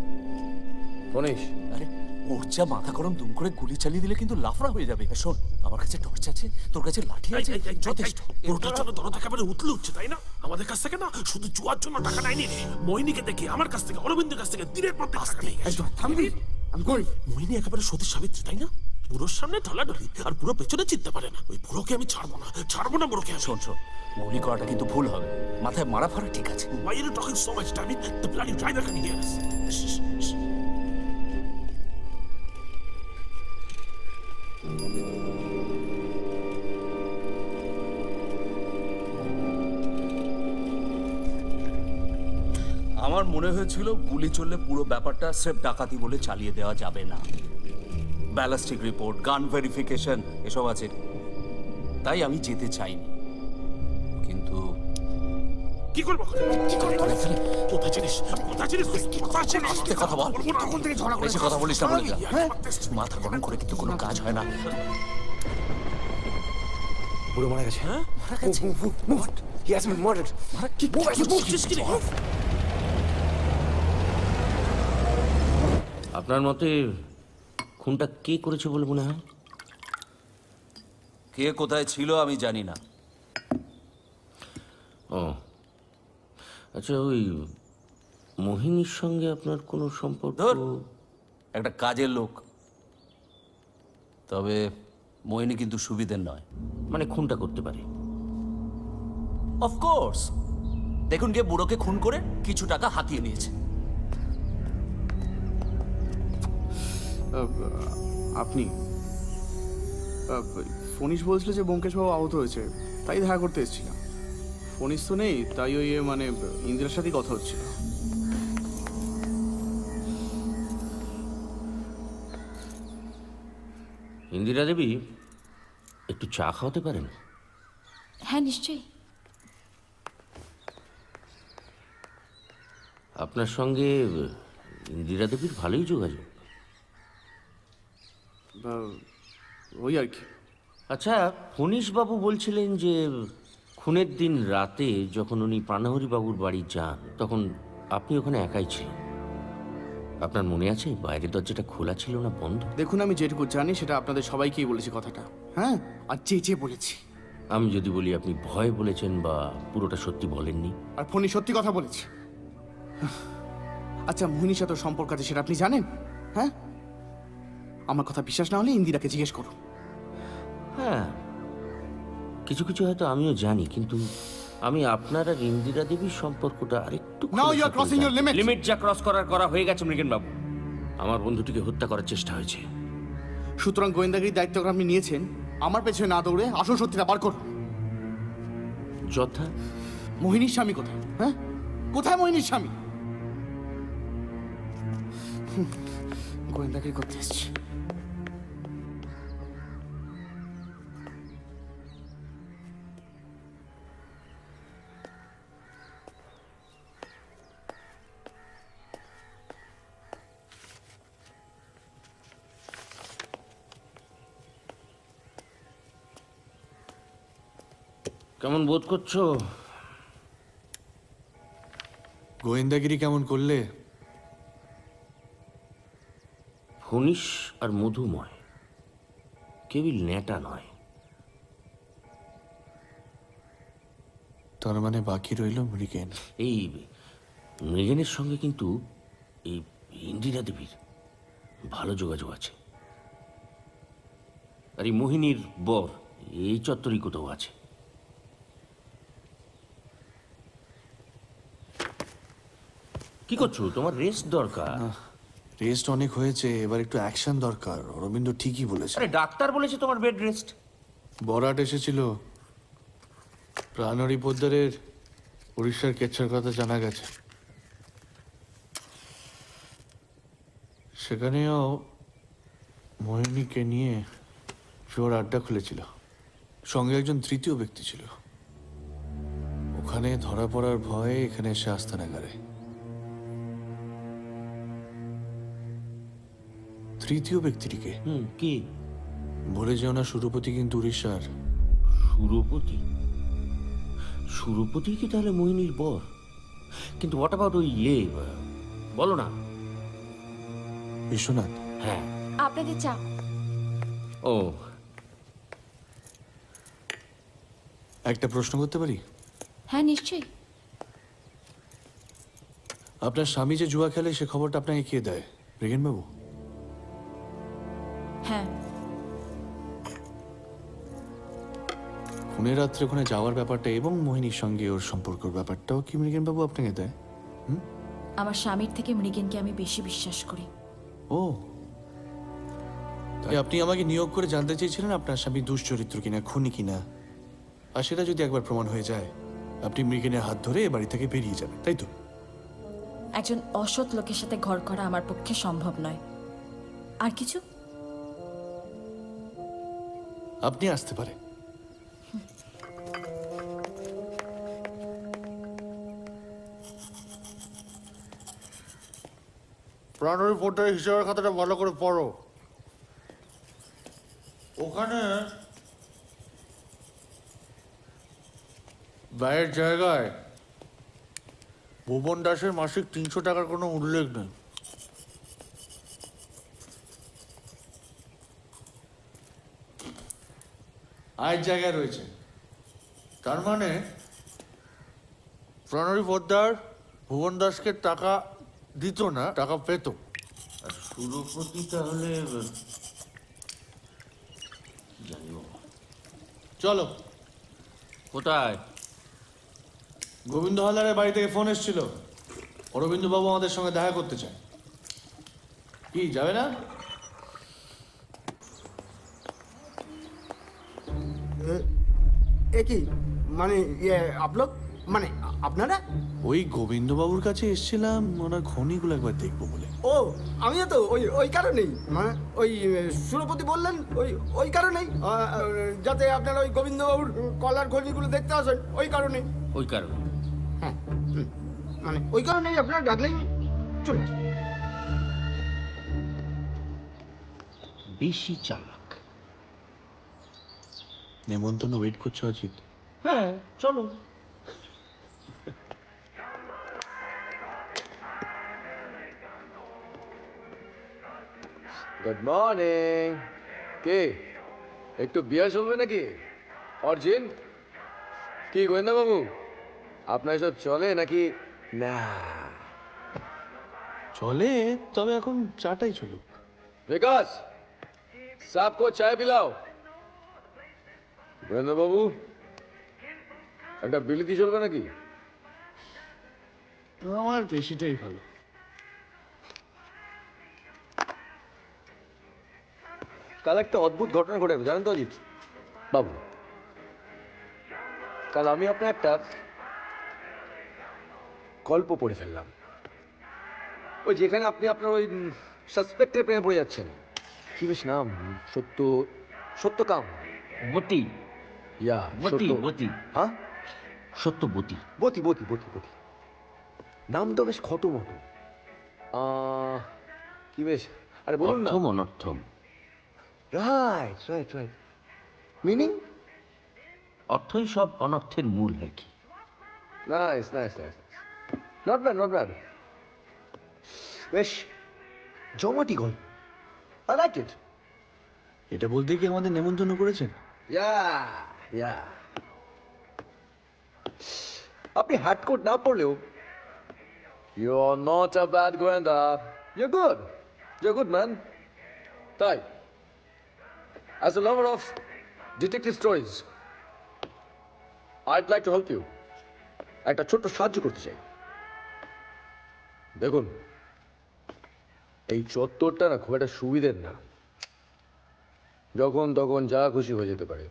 Finish. আরে ওর যা মাথা গরম, দুম করে গুলি চালিয়ে দিলে কিন্তু লাফড়া হয়ে যাবে। শোন, আমার কাছে টর্চ আছে, তোর কাছে লাঠি আছে, যথেষ্ট। পুরোটার জন্য দরদ একেবারে উতলে উঠছে, তাই না? আমাদের কাছ থেকে না শুধু জুয়ার জন্য টাকা নেয়নি রে। মোহিনীকে দেখে আমার কাছ থেকে, অরবিন্দের কাছ থেকে দিনের পর দিন টাকা নিয়ে গেছে। থামবি? আমি কই? মোহিনী একেবারে সতী সাবিত্রী, তাই না? পুরোর সামনে ঢলাঢলি আর পুরো পেছনে চিনতে পারে না। ওই পুরোকে আমি ছাড়বো না পুরোকে। শোন শোন, গুলি করাটা কিন্তু ভুল হবে। মাথায় মারা ফারা ঠিক আছে। Why are you talking so much, David? The bloody driver can hear us. Shh, shh. আমার মনে হয়েছিল গুলি চললে পুরো ব্যাপারটা স্রেফ ডাকাতি বলে চালিয়ে দেওয়া যাবে না। ব্যালাস্টিক রিপোর্ট, গান ভেরিফিকেশন এসব আছে, তাই আমি যেতে চাইনি। কিন্তু কি করবো? কোথায় চিনিস? আস্তে কথা বল। বেশি কথা বলিস না বলে দিলাম। মাথা গরম করে কিন্তু কোনো কাজ হয় না। বুড়ো মারা গেছে। হ্যাঁ, মারা গেছে। Move. He has been murdered. আপনার মতে খুনটা কে করেছে বলে মনে হয়? কে কোথায় ছিল আমি জানি না। ও আচ্ছা, ওই মোহিনীর সঙ্গে আপনার কোনো সম্পর্ক? ধর, একটা কাজের লোক। তবে মোহিনী কিন্তু সুবিধের নয়। মানে খুনটা করতে পারে? অফকোর্স। দেখুন গিয়ে বুড়োকে খুন করে কিছু টাকা হাতিয়ে নিয়েছে। আপনি ফণীশ বলছিল যে ব্যোমকেশ বাবু আহত হয়েছে, তাই দেখা করতে এসেছিলাম। ফণীশ তো নেই, তাই ওই মানে ইন্দিরার সাথেই কথা হচ্ছিল। ইন্দিরা দেবী, একটু চা খাওয়াতে পারেন? হ্যাঁ, নিশ্চয়ই। আপনার সঙ্গে ইন্দিরা দেবীর ভালোই যোগাযোগ। ওই আর কি। আচ্ছা, ফণীশবাবু বলছিলেন যে খুনের দিন রাতে যখন উনি প্রাণহরিবাবুর বাড়ি যান, তখন আপনি ওখানে একাই ছিলেন। আপনার মনে আছে বাইরের দরজাটা খোলা ছিল না বন্ধ? দেখুন, আমি যেটুকু জানি সেটা আপনাদের সবাইকেই বলেছি কথাটা। হ্যাঁ, আর যে বলেছি। আমি যদি বলি আপনি ভয় বলেছেন বা পুরোটা সত্যি বলেননি? আর ফণী সত্যি কথা বলেছে। আচ্ছা, মোহিনীর সাথে সম্পর্ক আছে সেটা আপনি জানেন? হ্যাঁ, আমার কথা বিশ্বাস না হলে ইন্দিরাকে জিজ্ঞেস করুন। হ্যাঁ, কিছু কিছু হয়তো আমিও জানি, কিন্তু আমি আপনার আর ইন্দিরা দেবীর সম্পর্কটা আরেকটু লিমিট যা ক্রস করা হয়ে গেছে মৃগেন বাবু। আমার বন্ধুটিকে হত্যা করার চেষ্টা হয়েছে। সুতরাং গোয়েন্দাগিরির দায়িত্ব আপনি নিয়েছেন, আমার পেছনে না দৌড়ে আসল সত্যিটা বার করুন। যথা। মোহিনীর স্বামী কোথায়? হ্যাঁ, কোথায় মোহিনীর স্বামী? গোয়েন্দাগিরি করতে এসছি। কেমন বোধ করছো? গোয়েন্দাগিরি কেমন করলে? ফণীশ আর মধুময় কেবল নেটা নয়। তার মানে বাকি রইল মৃগেন। এই মৃগেনের সঙ্গে কিন্তু এই ইন্দিরা দেবীর ভালো যোগাযোগ আছে। আর এই মোহিনীর বর এই চত্বরই কোথাও আছে। কি করছো? তোমার রেস্ট দরকার। রেস্ট অনেক হয়েছে, এবার একটু অ্যাকশন দরকার। অরবিন্দ ঠিকই বলেছে। আরে ডাক্তার বলেছে তোমার বেড রেস্ট। বরাট এসেছিল, প্রাণহরি পোদ্দারের উড়িষ্যার কেচ্ছার কথা জানা গেছে। সেখানেও মোহিনীকে নিয়ে জোর আড্ডা খুলেছিল, সঙ্গে একজন তৃতীয় ব্যক্তি ছিল। ওখানে ধরা পড়ার ভয়ে এখানে এসে আস্তানা গাড়ে। তৃতীয় ব্যক্তিটিকে কি? বলে যেও না সুরপতি কিন্তু উড়িষ্যার। সুরপতি? সুরপতি কি তাহলে মোহিনীর বর? কিন্তু হোয়াট অ্যাবাউট ওই বলো না। বিশ্বনাথ। হ্যাঁ। আপনাদের চা। ও, একটা প্রশ্ন করতে পারি? হ্যাঁ নিশ্চয়ই। আপনার স্বামী যে জুয়া খেলে সে খবরটা আপনাকে কে দেয়? মৃগেন বাবু? হ্যাঁ। খুনের রাত্রে ওখানে যাওয়ার ব্যাপারটা এবং মোহিনীর সঙ্গে ওর সম্পর্কের ব্যাপারটাও কি মৃগেন বাবু আপনাকে দেয়? আমার স্বামীর থেকে মৃগেনকে আমি বেশি বিশ্বাস করি। ও, তাই আপনি আমাকে নিয়োগ করে জানতে চেয়েছিলেন আপনার স্বামী দুশ্চরিত্র কিনা, খুনি কিনা। আর সেটা যদি একবার প্রমাণ হয়ে যায়, আপনি মৃগেনের হাত ধরে এ বাড়ি থেকে বেরিয়ে যাবেন, তাই তো? একজন অসৎ লোকের সাথে ঘর করা আমার পক্ষে সম্ভব নয়। আর কিছু? আপনি আসতে পারেন। প্রাণরী পোর্টারের হিসাবের খাতাটা ভালো করে পড়ো। ওখানে ব্যয়ের জায়গায় ভুবন দাসের মাসিক 300 টাকার কোনো উল্লেখ নেই। আয়ের জায়গায় রয়েছে। তার মানে প্রণরী পোদ্দার ভুবন দাসকে টাকা দিত না, টাকা পেত। সুরপতি তাহলে চলো। কোথায়? গোবিন্দ হালদারের বাড়ি থেকে ফোন এসেছিল, অরবিন্দ বাবু আমাদের সঙ্গে দেখা করতে চায়। কি যাবে না? এ কি মানে আপলোক মানে আপনারা? ওই গোবিন্দ বাবুর কাছে এসেছিলাম ওনার খনিগুলো একবার দেখবো বলে। ও আমিও তো ওই কারণেই, মানে ওই সুরপতি বললেন ওই কারণেই, যাতে আপনারা ওই গোবিন্দবাবুর কলার খনিগুলো দেখতে আসেন, ওই কারণেই। ওই কারণে? হ্যাঁ, মানে ওই কারণেই আপনারা ডাকলেই চলে আসেন। বেশি চালাক। নেমন্তন্ন ওয়েট করছো অজিত? হ্যাঁ চলো। Good morning. কে একটু বিয়ার চলবে নাকি? অর্জিন কি গোয়েন্দা বাবু, আপনার সব চলে নাকি? না চলে, তবে এখন চাটাই চলুক। বিকাশ সাবকো চায় পিলাও। গোয়েন্দা বাবু একটা বিলিতি চলবে নাকি? আমার বেশিটাই ভালো। কাল একটা অদ্ভুত ঘটনা ঘটে গেল, জানেন তো অজিত বাবু? কাল আমি আপনার একটা গল্প পড়ে ফেললাম, ওই যেখানে আপনি আপনার ওই সাসপেক্টের প্রেমে পড়ে যাচ্ছেন। কি বেশ নাম? সত্যকাম বতী। ইয়া বতী বতী। হ্যাঁ সত্যবতী। বতী বতী বতী বতী। নাম তো বেশ খটোমটো। কি বেশ, আরে বলুন না। অর্থম অনর্থম। Right right right. মিনিং? অর্থই সব অনর্থের মূল আর কি। Nice nice nice. Not bad not bad. বেশ জমাটি গল্প। I like it. এটা বলতে কি আমাদের নেমন্তন্ন করেছেন? ইয়া ইয়া। আপনি হ্যাটকোট না পড়লেও you are not a bad গোয়েন্দা। You good, you good man. তাই as a lover of detective stories, I'd like to help you. একটা ছোট্ট সাহায্য করতে চাই। দেখুন, এই চত্বরটা না খুব একটা সুবিধের না, যখন তখন যা খুশি হয়ে যেতে পারে।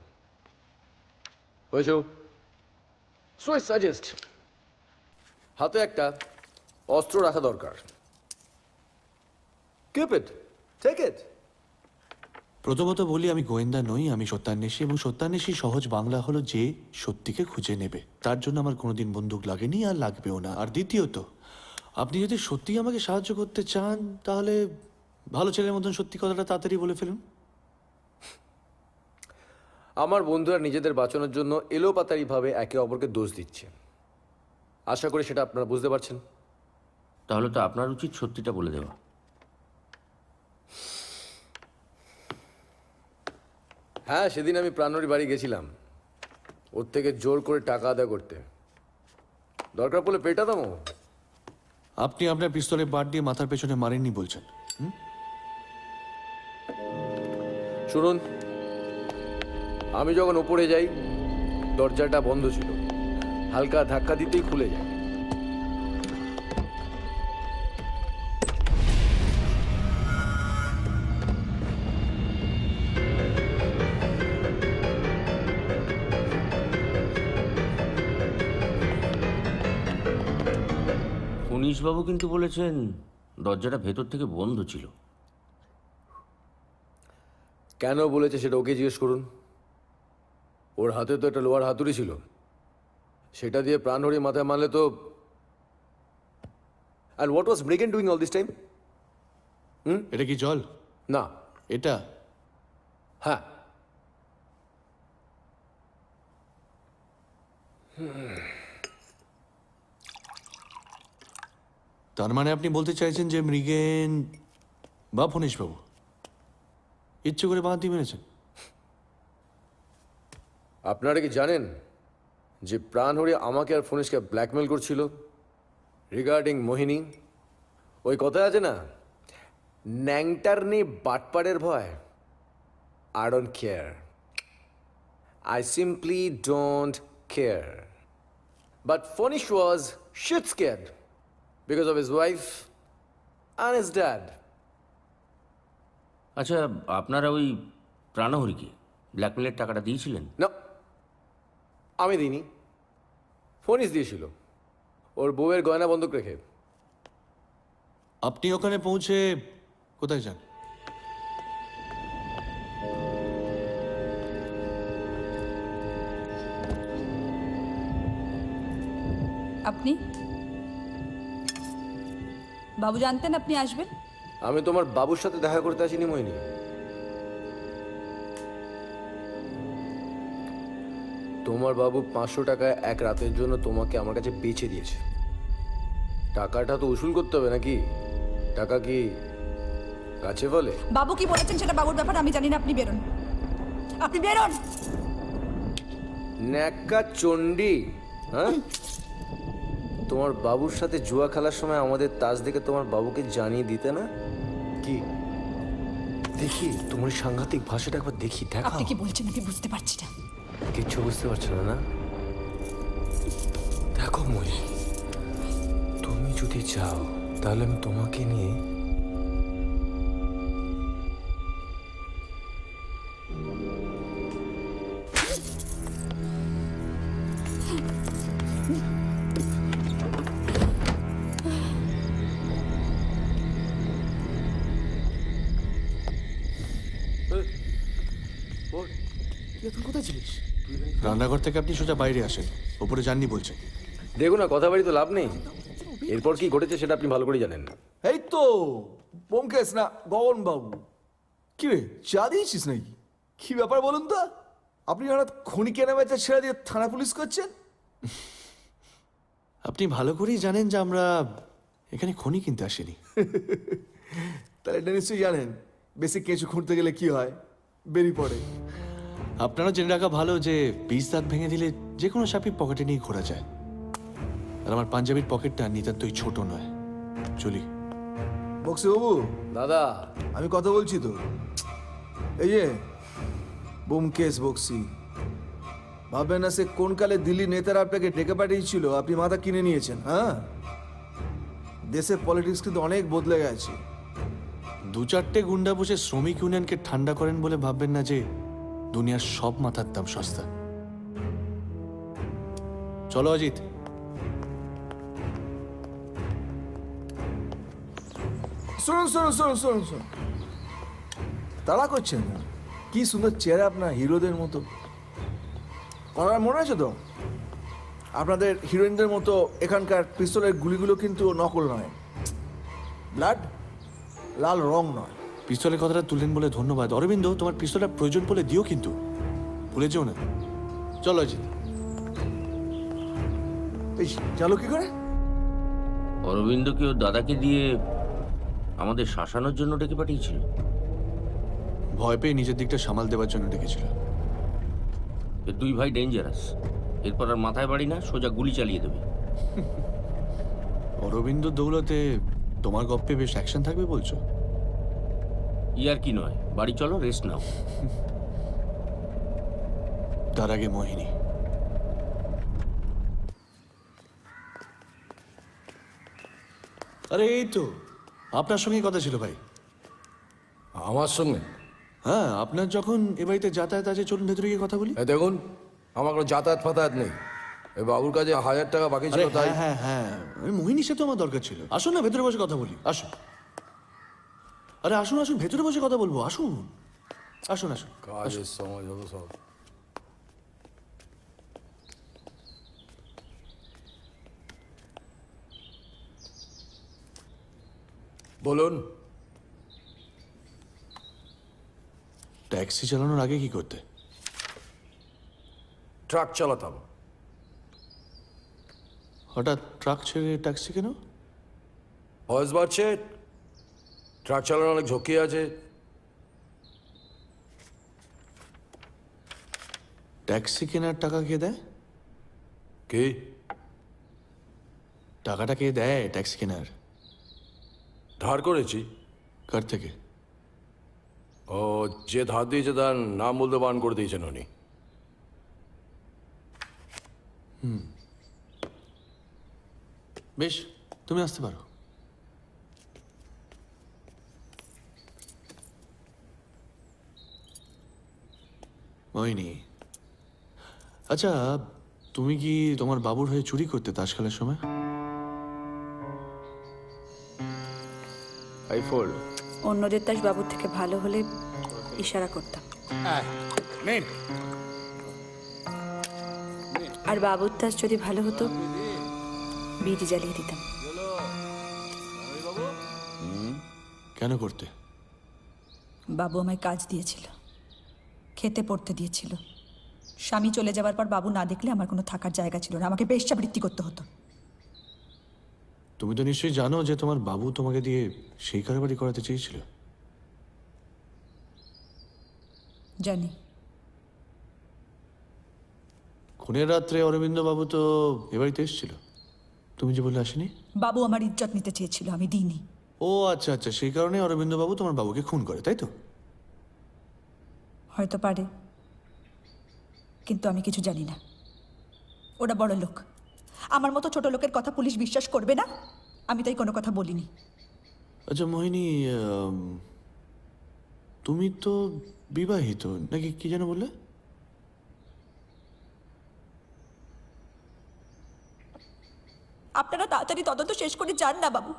বুঝছো? So I suggest হাতে একটা অস্ত্র রাখা দরকার। Keep it, take it. প্রথমত বলি, আমি গোয়েন্দা নই, আমি সত্যান্বেষী, এবং সত্যান্বেষী সহজ বাংলা হলো যে সত্যিকে খুঁজে নেবে। তার জন্য আমার কোনোদিন বন্দুক লাগেনি আর লাগবেও না। আর দ্বিতীয়ত, আপনি যদি সত্যি আমাকে সাহায্য করতে চান তাহলে ভালো ছেলের মতন সত্যি কথাটা তাড়াতাড়ি বলে ফেলুন। আমার বন্ধুরা নিজেদের বাঁচানোর জন্য এলোপাতাড়িভাবে একে অপরকে দোষ দিচ্ছে। আশা করি সেটা আপনারা বুঝতে পারছেন। তাহলে তো আপনার উচিত সত্যিটা বলে দেওয়া। হ্যাঁ, সেদিন আমি প্রাণরী বাড়ি গেছিলাম ওর থেকে জোর করে টাকা আদায় করতে। দরকার পড়লে পেটাতাম। আপনি আপনার পিস্তলে বাট দিয়ে মাথার পেছনে মারেননি বলছেন? শুনুন, আমি যখন উপরে যাই দরজাটা বন্ধ ছিল, হালকা ধাক্কা দিতেই খুলে যায়। ফণীশবাবু কিন্তু বলেছেন দরজাটা ভেতর থেকে বন্ধ ছিল। কেন বলেছে সেটা ওকে জিজ্ঞেস করুন। ওর হাতে তো একটা লোহার হাতুড়ি ছিল, সেটা দিয়ে প্রাণহরি মাথায় মারলে তো। অ্যান্ড হোয়াট ওয়াজ ব্রিগেন ডুইং অল দিস টাইম? এটা কি জল? না, এটা। হ্যাঁ, তার মানে আপনি বলতে চাইছেন যে মৃগেন বা ফণীশবাবু ইচ্ছে করে বাঁ দিয়ে মেরেছেন? আপনারা কি জানেন যে প্রাণহরি আমাকে আর ফণীশকে ব্ল্যাকমেল করছিল রিগার্ডিং মোহিনী? ওই কথা আছে না, ন্যাংটার নেই বাটপাড়ের ভয়। I don't care, I simply don't care. But Phanish was shit scared because of his wife and his dad. আচ্ছা, আপনারা ওই প্রাণহরিকে ব্ল্যাকমেলের টাকাটা দিয়েছিলেন? না, আমি দিইনি, ফণীশ দিয়েছিল ওর বউয়ের গয়না বন্ধক রেখে। আপনি ওখানে পৌঁছে কোথায় যান? আপনি বাবু জানতেন আপনি আসবেন? আমি তোমার বাবুর সাথে দেখা করতে আসিনি মোহিনী। তোমার বাবু 500 টাকায় এক রাতের জন্য তোমাকে আমার কাছে বেচে দিয়েছে। টাকাটা তো উসুল করতে হবে নাকি? টাকা কি গাছে ফলে? বাবু কি বলেছেন সেটা বাবুর ব্যাপার, আমি জানি না। আপনি বেরোন, আপনি বেরোন। ন্যাকা চণ্ডী, হ্যাঁ? তোমার বাবুর সাথে জুয়া খেলার সময় আমাদের তাজ দেখে তোমার বাবুকে জানিয়ে দিতে না? কি দেখি তোমার সাংঘাতিক ভাষাটা একবার দেখি, দেখো। আপনি কি বলছেন আমি বুঝতে পারছি না। কিচ্ছু বুঝতে পারছো না? না দেখো মই, তুমি যদি চাও তাহলে আমি তোমাকে নিয়ে কোথায় ছিলিস? রান্নাঘর থেকে আপনি সোজা বাইরে আসেন, ওপরে যাননি বলছেন। দেখো না, কথা বাড়ি তো লাভ নেই। এরপর কি ঘটেছে সেটা আপনি ভালো করে জানেন। এই তো ব্যোমকেশ না গগন বাবু। কি রে, চা দিয়েছিস নাকি? কি ব্যাপার বলুন তো? আপনি হঠাৎ খনি কেনা বেচা ছেড়ে দিয়ে থানা পুলিশ করছেন? আপনি ভালো করেই জানেন যে আমরা এখানে খনি কিনতে আসিনি। তাহলে এটা নিশ্চয়ই জানেন বেশি কেঁচু খুঁড়তে গেলে কি হয়, বেরিয়ে পড়ে। আপনারা জেনে রাখা ভালো যে 20 দাঁত ভেঙে দিলে যে কোনো সাপই পকেটে নিয়ে ঘোরা যায়। আর আমার পাঞ্জাবির পকেটটা নিতান্তই ছোট নয়। চলি। বক্সি বাবু। দাদা, আমি কথা বলছি তো। এই যে ব্যোমকেশ বক্সি, ভাববেন না সে কোন কালে দিল্লি নেতারা আপনাকে ডেকে পাঠিয়েছিল আপনি মাথা কিনে নিয়েছেন। হ্যাঁ, দেশের পলিটিক্স কিন্তু অনেক বদলে গেছে। 2-4টে গুন্ডা বসে শ্রমিক ইউনিয়নকে ঠান্ডা করেন বলে ভাববেন না যে দুনিয়ার সব মাথার দাম সস্তা। চলো অজিত। শুনুন শুনুন শুনুন শুনুন শুনুন, তাড়া করছেন না? কি সুন্দর চেহারা আপনার, হিরোদের মতো। আমার মনে আছে তো আপনাদের হিরোইনদের মতো এখানকার পিস্তলের গুলিগুলো কিন্তু নকল নয়, ব্লাড, লাল রং নয়। পিস্তলের কথাটা তুললেন বলে ধন্যবাদ। অরবিন্দ, তোমার পিস্তলটা প্রয়োজন বলে দিও কিন্তু। ভুলে যেও না। চলো অজিত। এই চলো কি করে? অরবিন্দ কি ওর দাদাকে দিয়ে আমাদের শাসানোর জন্য ডেকে পাঠিয়েছিল? ভয় পেয়ে নিজের দিকটা সামাল দেওয়ার জন্য ডেকেছিল। এ দুই ভাই ডেঞ্জারাস। এরপর আর মাথায় বাড়ি না, সোজা গুলি চালিয়ে দেবে। অরবিন্দ দৌলতে তোমার গপ্পে বেশ অ্যাকশন থাকবে বলছো? ইয়ার কি নয়, বাড়ি চলো, রেস্ট নাও। তার আগে মোহিনী। আরে এই তো আপনার সঙ্গে কথা ছিল ভাই। আমার সঙ্গে? হ্যাঁ, আপনার যখন এ বাড়িতে যাতায়াত আছে, চলুন ভেতরে গিয়ে কথা বলি। দেখুন, আমার কোনো যাতায়াত ফাতায়াত নেই। এই বাবুর কাছে 1000 টাকা বাকি ছিল, তাই। হ্যাঁ হ্যাঁ, মোহিনীর সাথে আমার দরকার ছিল। আসুন না, ভেতরে বসে কথা বলি, আসুন। আরে আসুন আসুন, ভেতরে বসে কথা বলবো, আসুন আসুন আসুন। কাজের সময় হলো সব। বলুন। ট্যাক্সি চালানোর আগে কি করতে? ট্রাক চালাতাম। হঠাৎ ট্রাক ছেড়ে ট্যাক্সি কেন? বয়স বাড়ছে, ট্রাক চালানোর অনেক ঝুঁকি আছে। ট্যাক্সি কেনার টাকা কে দেয়? কি টাকাটা কে দেয় ট্যাক্সি কেনার? ধার করেছি। কার থেকে? ও যে ধার দিয়েছে তার নাম বলতে বারণ করে দিয়েছেন উনি। বেশ, তুমি আসতে পারো। মোহিনী, আচ্ছা তুমি কি তোমার বাবুর হয়ে চুরি করতে তাস খেলার সময়? অন্যদের তাস বাবুর থেকে ভালো হলে ইশারা করতাম, আর বাবুর তাস যদি ভালো হতো বিড়ি জ্বালিয়ে দিতাম। কেন করতে? বাবু আমায় কাজ দিয়েছিল, খেতে পড়তে দিয়েছিল। স্বামী চলে যাবার পর বাবু না দেখলে আমার কোনো থাকার জায়গা ছিল না, আমাকে বেশ্যাবৃত্তি করতে হতো। তুমি তো নিশ্চয়ই জানো যে তোমার বাবু তোমাকে দিয়ে সেই কারবারি করাতে চেয়েছিল। জানি। খুনের রাত্রে অরবিন্দ বাবু তো এ বাড়িতে এসেছিল, তুমি যে বললে আসেনি। বাবু আমার ইজ্জত নিতে চেয়েছিল, আমি দিইনি। ও আচ্ছা আচ্ছা, সেই কারণে অরবিন্দ বাবু তোমার বাবুকে খুন করে, তাই তো? হয়তো পারে, কিন্তু আমি কিছু জানি না। ওরা বড় লোক, আমার মতো ছোট লোকের কথা পুলিশ বিশ্বাস করবে না, আমি তাই কোনো কথা বলিনি। আচ্ছা মোহিনী, তুমি তো বিবাহিত নাকি কি যেন বললে? আপনারা তাড়াতাড়ি তদন্ত শেষ করে যান না বাবু,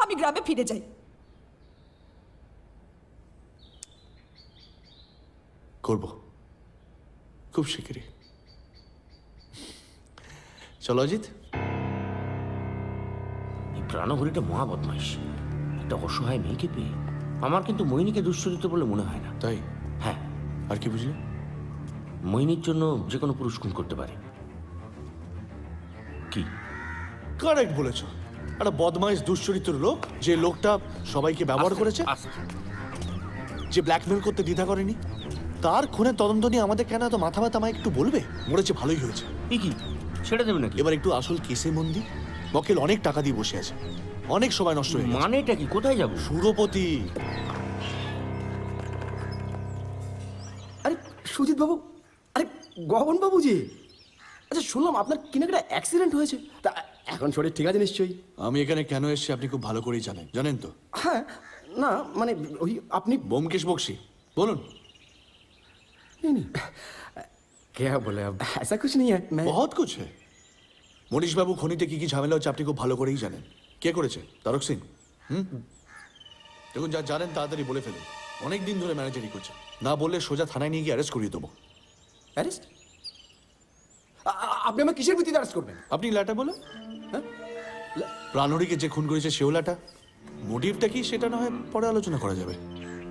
আমি গ্রামে ফিরে যাই। করব, খুব শিগগিরই। চলো অজিত। এই প্রাণহরিটা মহা বদমাইশ, একটা অসহায় মেয়েকে পেয়ে। আমার কিন্তু মোহিনীকে দুশ্চরিত্র বলে মনে হয় না। তাই? হ্যাঁ। আর কি বুঝলে? মোহিনীর জন্য যে কোনো পুরুষ খুন করতে পারে। কি? কারেক্ট বলেছ। একটা বদমাইশ দুশ্চরিত্র লোক, যে লোকটা সবাইকে ব্যবহার করেছে, যে ব্ল্যাকমেল করতে দ্বিধা করেনি, তার খুনের তদন্ত নিয়ে আমাদের কেন এত মাথা ব্যথা? আমায় একটু বলবে? মরেছে ভালোই হয়েছে। কি ছেড়ে দেবে নাকি? এবার একটু আসল কেসে মন দি। মক্কেল অনেক টাকা দিয়ে বসে আছে, অনেক সময় নষ্ট হয়ে গেছে। মানেটা কি? কোথায় যাবো? সুরপতি। আরে সুজিত বাবু, আরে গগন বাবু জি, আচ্ছা শুনলাম আপনার কিনা একটা অ্যাক্সিডেন্ট হয়েছে, তা এখন শরীর ঠিক আছে নিশ্চয়ই? আমি এখানে কেন এসেছি আপনি খুব ভালো করেই জানেন তো? হ্যাঁ, না মানে ওই আপনি ব্যোমকেশ বক্সি, বলুন। क्या बोले अब, ऐसा कुछ नहीं है। बहुत कुछ है। মনীশ বাবু খনিতে কি কি ঝামেলা হচ্ছে আপনি খুব ভালো করেই জানেন। কে করেছে? তারক সিং। দেখুন, যা জানেন তাড়াতাড়ি বলে ফেলুন। অনেক দিন ধরে ম্যানেজারি করছে, না বললে সোজা থানায় নিয়ে গিয়ে অ্যারেস্ট করিয়ে দেবো। অ্যারেস্ট? আপনি আমার কিসের ভিত্তিতে অ্যারেস্ট করবেন? আপনি লাটা বলে, হ্যাঁ? প্রাণহরিকে যে খুন করেছে সেও লাটা। মোটিভটা কি সেটা না হয় পরে আলোচনা করা যাবে।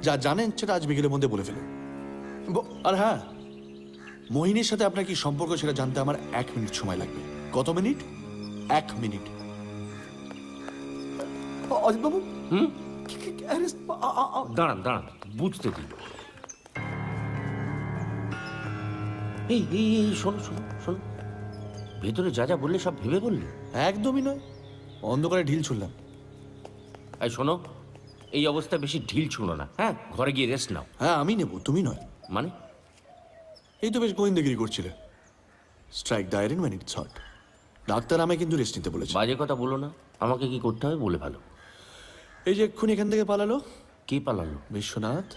যা জানেন সেটা আজ বিকেলের মধ্যে বলে ফেলুন। আর হ্যাঁ, মোহিনীর সাথে আপনার কি সম্পর্ক সেটা জানতে আমার 1 মিনিট সময় লাগবে। কত মিনিট? 1 মিনিট। অজিত বাবু হুম আরে দাঁড়ান দাঁড়ান, বুঝতে দিন। এই এই এই শোনো শোনো শোনো, ভেতরে যা যা বললে সব ভেবে বললে? একদমই নয়, অন্ধকারে ঢিল ছুড়লাম। এই শোনো, এই অবস্থায় বেশি ঢিল ছুঁড়ো না, হ্যাঁ? ঘরে গিয়ে রেস্ট নাও। হ্যাঁ আমি নেব, তুমি নয়। মানে? এই তো বেশ গোয়েন্দাগিরি করছিলে। Strike the iron when it's hot। Doctor আমায় কিন্তু রেস্ট নিতে বলেছে। বাজে কথা বলো না, আমাকে কি করতে হবে বলে ভালো। এই যে এক্ষুনি এখান থেকে পালালো। কে পালালো? বিশ্বনাথ।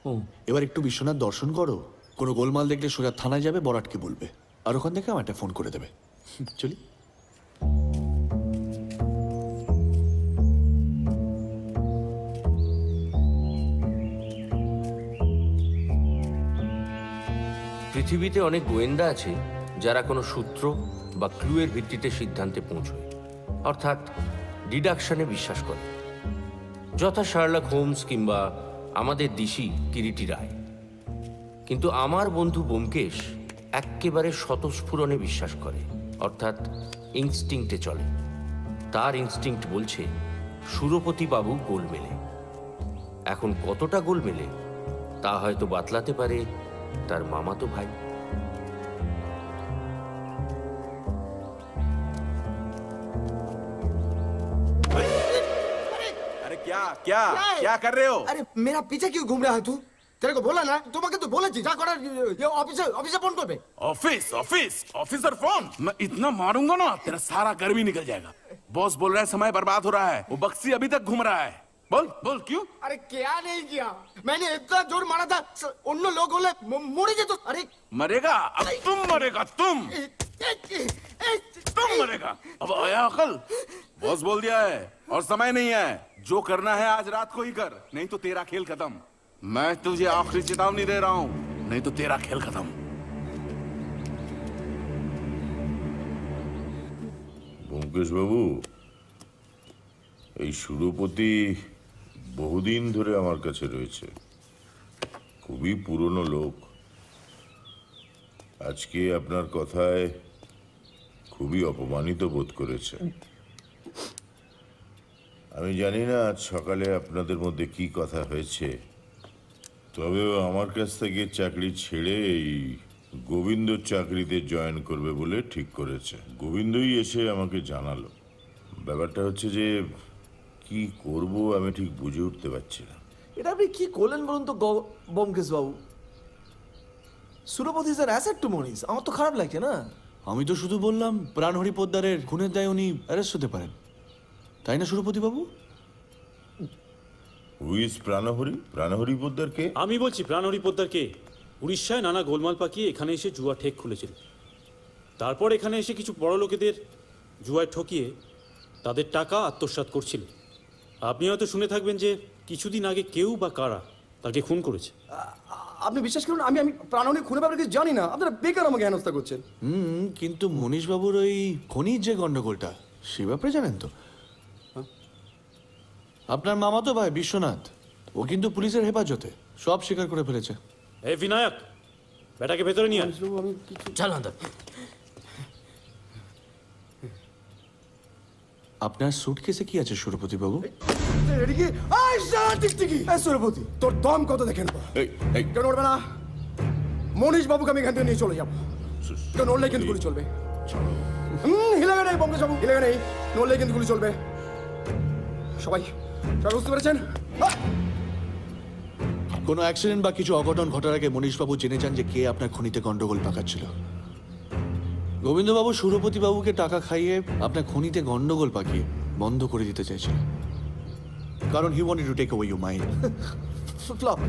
ও, এবার একটু বিশ্বনাথ দর্শন করো। কোনো গোলমাল দেখলে সোজা থানায় যাবে, বরাটকে বলবে, আর ওখান থেকে আমার একটা ফোন করে দেবে। চলি। পৃথিবীতে অনেক গোয়েন্দা আছে যারা কোনো সূত্র বা ক্লুয়ের ভিত্তিতে সিদ্ধান্তে পৌঁছয়, অর্থাৎ ডিডাকশনে বিশ্বাস করে, যথা শার্লক হোমস কিংবা আমাদের দিশি কিরিটি রায়। কিন্তু আমার বন্ধু ব্যোমকেশ এক্কেবারে স্বতঃস্ফুরণে বিশ্বাস করে, অর্থাৎ ইনস্টিংক্টে চলে। তার ইনস্টিংক্ট বলছে সুরপতি বাবু গোলমেলে। এখন কতটা গোলমেলে তা হয়তো বাতলাতে পারে তার মামাতো ভাই। अरे क्या क्या क्या कर रहे हो? अरे मेरा पीछे क्यों घूम रहा है तू? तेरे को बोला ना, তোমাকে তো বলেছি যা করার অফিসে ফোন করবে। Office office officer phone? मैं इतना मारूंगा ना तेरा सारा घर भी निकल जाएगा। बॉस बोल रहा है समय बर्बाद हो रहा है, वो बक्सी अभी तक घूम रहा है। बोल बोल क्यों? अरे क्या नहीं किया, मैंने इतना जोर मारा था अन्य लोग होले मरे जेतो। अरे मरेगा अब, तुम मरेगा, तुम मरेगा। अब आया अकल? बॉस बोल दिया है और समय नहीं है, जो करना है आज रात को ही कर, नहीं तो तेरा खेल खत्म। मैं तुझे आखिरी चेतावनी दे रहा हूं, नहीं तो तेरा खेल खत्म। ব্যোমকেশ বাবু, এই সুরপতি বহুদিন ধরে আমার কাছে রয়েছে, খুবই পুরনো লোক। আজকে আপনার কথায় খুবই অপমানিত বোধ করেছে। আমি জানি না আজ সকালে আপনাদের মধ্যে কি কথা হয়েছে, তবে ও আমার কাছ থেকে চাকরি ছেড়ে এই গোবিন্দ চাকরিতে জয়েন করবে বলে ঠিক করেছে। গোবিন্দই এসে আমাকে জানালো। ব্যাপারটা হচ্ছে যে কি করব আমি ঠিক বুঝে উঠতে পারছি না। এটা আপনি কি করলেন বলুন তো Byomkesh Babu? Surapati is an asset to মনিস। আমার তো খারাপ লাগছে না। আমি তো শুধু বললাম প্রাণহরি পোদ্দারের খুনের দায়ে উনি অ্যারেস্ট হতে পারেন, তাই না সুরপতি বাবু? হুইজ প্রাণহরি? প্রাণহরি পোদ্দারকে? আমি বলছি প্রাণহরি পোদ্দারকে উড়িষ্যায় নানা গোলমাল পাকিয়ে এখানে এসে জুয়া ঠেক খুলেছিল। তারপর এখানে এসে কিছু বড় লোকেদের জুয়ায় ঠকিয়ে তাদের টাকা আত্মসাৎ করছিল। আপনি হয়তো শুনে থাকবেন যে কিছুদিন আগে কেউ বা কারা তাকে খুন করেছে। আপনি বিশ্বাস করুন, আমি প্রাণহরি খুনের ব্যাপারে কিছু জানি না। আপনারা বেকার আমাকে হেনস্থা করছেন। কিন্তু মনীষ বাবুর ওই খনির যে গন্ডগোলটা, সে ব্যাপারে জানেন তো? আপনার মামাতো ভাই বিশ্বনাথ, ও কিন্তু পুলিশের হেফাজতে, সব স্বীকার করে ফেলেছে। এই বিনায়ক, বেটাকে ভেতরে নিয়ে আন। চল আন্দর। আপনার সুটকেসে কি আছে সুরপতি বাবু? সুরপতি, তোর দম কত দেখে নেবো। কেন উঠবে না? মনীষ বাবুকে আমি এখান থেকে নিয়ে চলে যাবো। কেন নড়লে কিন্তু গুলি চলবে। হিলাগে নেই ব্যোমকেশ বাবু, হিলাগে নেই, নড়লে কিন্তু গুলি চলবে। সবাই বুঝতে পেরেছেন? কোনো অ্যাক্সিডেন্ট বা কিছু অঘটন ঘটার আগে মনীশবাবু জেনে যান যে কে আপনার খনিতে গন্ডগোল পাকাচ্ছিল। গোবিন্দবাবু সুরপতি বাবুকে টাকা খাইয়ে আপনার খনিতে গন্ডগোল পাকিয়ে বন্ধ করে দিতে চাইছিল, কারণ he wanted to take away your mind. Flop.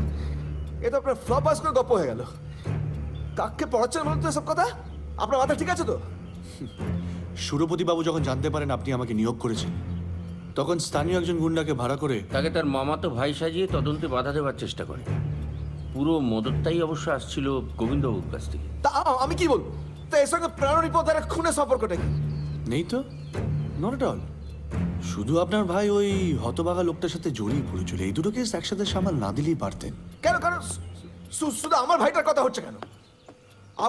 এটা আপনার ফ্লপ আজ করে গপ্প হয়ে গেল। কাকে পড়াচ্ছেন বলুন তো সব কথা? আপনার মাথা ঠিক আছে তো? সুরপতি বাবু যখন জানতে পারেন আপনি আমাকে নিয়োগ করেছেন, তখন স্থানীয় একজন গুন্ডাকে ভাড়া করে তাকে তার মামাতো ভাই সাজিয়ে তদন্তে বাধা দেওয়ার চেষ্টা করে। পুরো মদতটাই অবশ্য আসছিল গোবিন্দবাবুর কাছ থেকে। তা আমি কি বলবো? তা এর সঙ্গে প্রাণহরি পোদ্দারের খুনের সম্পর্কটা কি? নেই তো, নট এট অল। শুধু আপনার ভাই ওই হতবাগা লোকটার সাথে জড়িয়ে পড়েছিল। এই দুটো কেস একসাথে সামাল না দিলেই পারতেন। কেন কেন শুধু আমার ভাইটার কথা হচ্ছে কেন?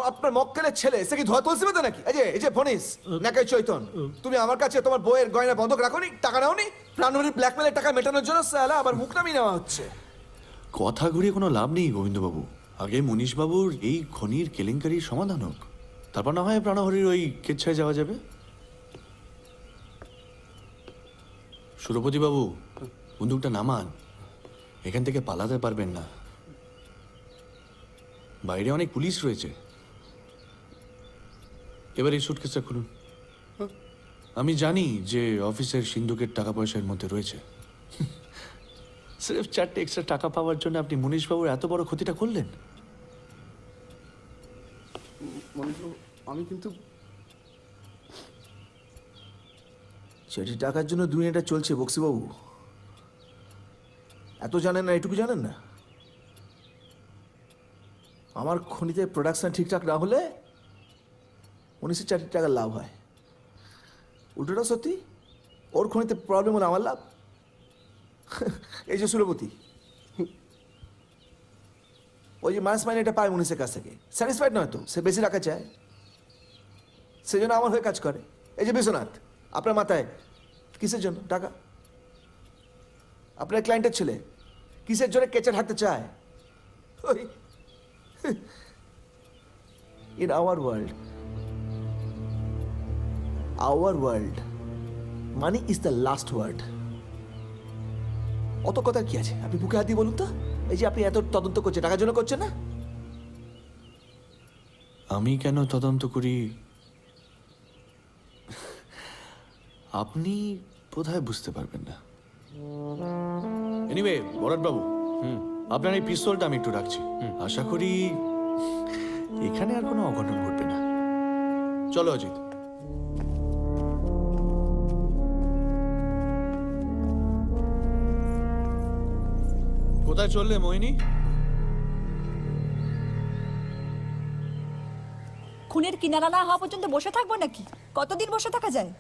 আপনার মক্কেলের ছেলে সে কি ধোয়া তুলসি বেঁধে নাকি? এই যে ফনিস নাকি চৈতন, তুমি আমার কাছে তোমার বইয়ের গয়না বন্ধক রাখোনি, টাকা নাওনি, প্রাণহরির ব্ল্যাকমেলের টাকা মেটানোর জন্য সালা আবার মুখ নামিয়ে নেওয়া হচ্ছে। কথা ঘুরিয়ে কোনো লাভ নেই গোবিন্দবাবু। আগে মনীষবাবুর এই খনির কেলেঙ্কারির সমাধান হোক, তারপর না হয় প্রাণহরির ওই কেচ্ছায় যাওয়া যাবে। সুরপতিবাবু, বন্দুকটা নামান, এখান থেকে পালাতে পারবেন না, বাইরে অনেক পুলিশ রয়েছে। এবার এই সুটকেসটা খুলুন। আমি জানি যে অফিসের সিন্ধুকের টাকা পয়সার মধ্যে রয়েছে। সির্ফ 4টে এক্সট্রা টাকা পাওয়ার জন্য আপনি মনীষবাবুর এত বড় ক্ষতিটা করলেন। আমি কিন্তু সেটি টাকার জন্য দুনিয়াটা চলছে বক্সিবাবু, এত জানেন না, এটুকু জানেন না। আমার খনিতে প্রোডাকশন ঠিকঠাক না হলে 19 টাকার লাভ হয়, উল্টোটা সত্যি, ওর খনিতে প্রবলেম হলে আমার লাভ। এই যে সুরপতি, ওই যে মাস মাইনেটা পায় মনীষের কাছ থেকে, স্যাটিসফাইড নয় তো, সে বেশি টাকা চায়, সেজন্য আমার হয়ে কাজ করে। এই যে বিশ্বনাথ, আপনার মাথায় কিসের জন্য টাকা? আপনার ক্লায়েন্টের ছেলে কিসের জন্য কেচে থাকতে চায়? ওই in our world money is the last word. অত কথা কি আছে? আপনি বুকে হাত দিয়ে বলুন তো, এই যে আপনি এত তদন্ত করছেন টাকার জন্য করছেন না? আমি কেন তদন্ত করি আপনি বোধহয় বুঝতে পারবেন না। এনিওয়ে বরদ বাবু, আপনার এই পিস্তলটা আমি একটু রাখছি, আশা করি এখানে আর কোনো অঘটন ঘটবে না। চলো অজিত। কোথায় চললে মোহিনী? খুনের কিনারা না হওয়া পর্যন্ত বসে থাকবো নাকি? কতদিন বসে থাকা যায়?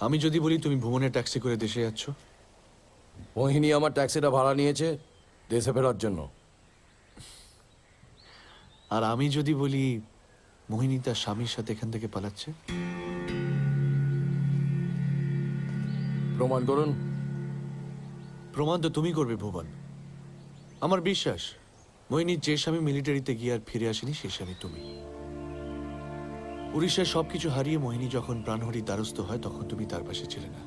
আমি যদি বলি তুমি ভুবনের ট্যাক্সি করে দেশে যাচ্ছ? মোহিনী আমার ট্যাক্সিটা ভাড়া নিয়েছে দেশে ফেরার জন্য। আর আমি যদি বলি মোহিনী তার স্বামীর সাথে এখান থেকে পালাচ্ছে? প্রমাণ করুন। প্রমাণ তো তুমি করবে ভুবন। আমার বিশ্বাস মোহিনীর যে স্বামী মিলিটারিতে গিয়ে আর ফিরে আসেনি সেই স্বামী তুমি। উড়িষ্যার সবকিছু হারিয়ে মোহিনী যখন প্রাণহরির দ্বারস্থ হয় তখন তুমি তার পাশে ছিলে না।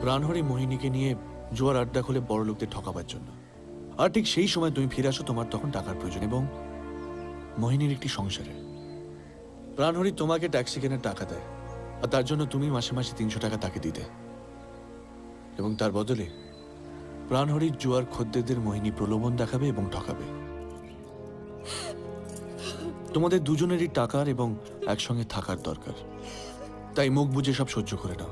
প্রাণহরি মোহিনীকে নিয়ে জোয়ার আড্ডা খুলে বড় লোকদের ঠকাবার জন্য, আর ঠিক সেই সময় তুমি ফিরে আসো, তোমার তখন টাকার প্রয়োজন এবং মোহিনীর একটি সংসারে। প্রাণহরি তোমাকে ট্যাক্সি কেনার টাকা দেয়, আর তার জন্য তুমি মাসে মাসে 300 টাকা তাকে দিতে, এবং তার বদলে প্রাণহরির জোয়ার খদ্দেরদের মোহিনী প্রলোভন দেখাবে এবং ঠকাবে। তোমাদের দুজনেরই টাকার এবং একসঙ্গে থাকার দরকার, তাই মুখ বুঝে সব সহ্য করে নাও।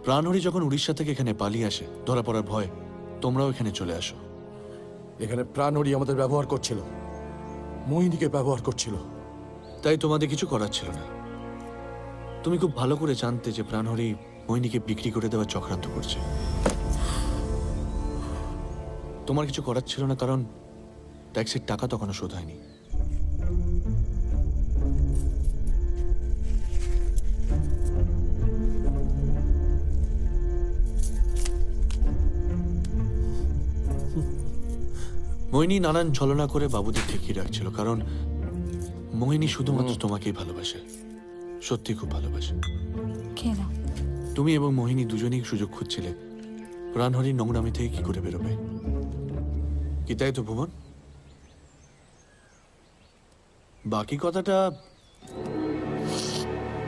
প্রাণহরি যখন উড়িষ্যা থেকে এখানে পালিয়ে আসে ধরা পড়ার ভয়, তোমরাও এখানে চলে আসো। এখানে প্রাণহরি আমাদের ব্যবহার করছিল, মোহিনীকে ব্যবহার করছিল, তাই তোমাদের কিছু করার ছিল না। তুমি খুব ভালো করে জানতে যে প্রাণহরি মোহিনীকে বিক্রি করে দেওয়ার চক্রান্ত করছে। তোমার কিছু করার ছিল না, কারণ ট্যাক্সির টাকা তখনও শোধ হয়নি। মোহিনী নানান ছলনা করে বাবুদের ঠেকিয়ে রাখছিল, কারণ মোহিনী শুধুমাত্র তোমাকেই ভালোবাসে, সত্যি খুব ভালোবাসে। তুমি এবং মোহিনী দুজনেই সুযোগ খুঁজছিলে প্রাণহরির নোংরামি থেকে কি করে বেরোবে, কি তাই তো ভুবন? বাকি কথাটা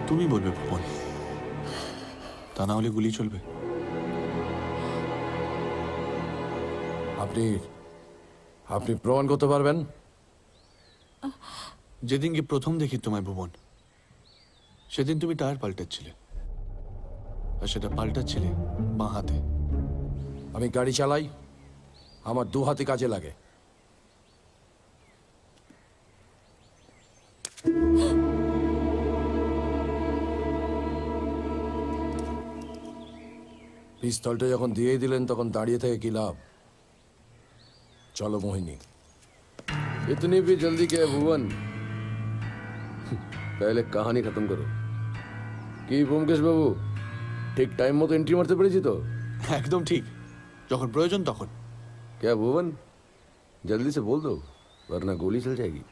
তুমি বলবে ভুবন, তা না হলে গুলি চলবে। আপনি প্রমাণ করতে পারবেন? যেদিনকে প্রথম দেখি তোমায় ভুবন, সেদিন তুমি টায়ার পাল্টাচ্ছিলে, আর সেটা পাল্টাচ্ছিলে বাঁ হাতে। আমি গাড়ি চালাই, আমার দু হাতে কাজে লাগে। পিস্তলটা যখন দিয়ে দিলেন তখন দাঁড়িয়ে থেকে কি লাভ? চলো মোহিনী। इतनी भी जल्दी क्या है भुवन? पहले कहानी खत्म करो। কি ব্যোমকেশ বাবু, ঠিক টাইম মতো এন্ট্রি মারতে পেরেছি তো? একদম ঠিক, যখন প্রয়োজন তখন। क्या भुवन, जल्दी से बोल दो वरना गोली चल जाएगी।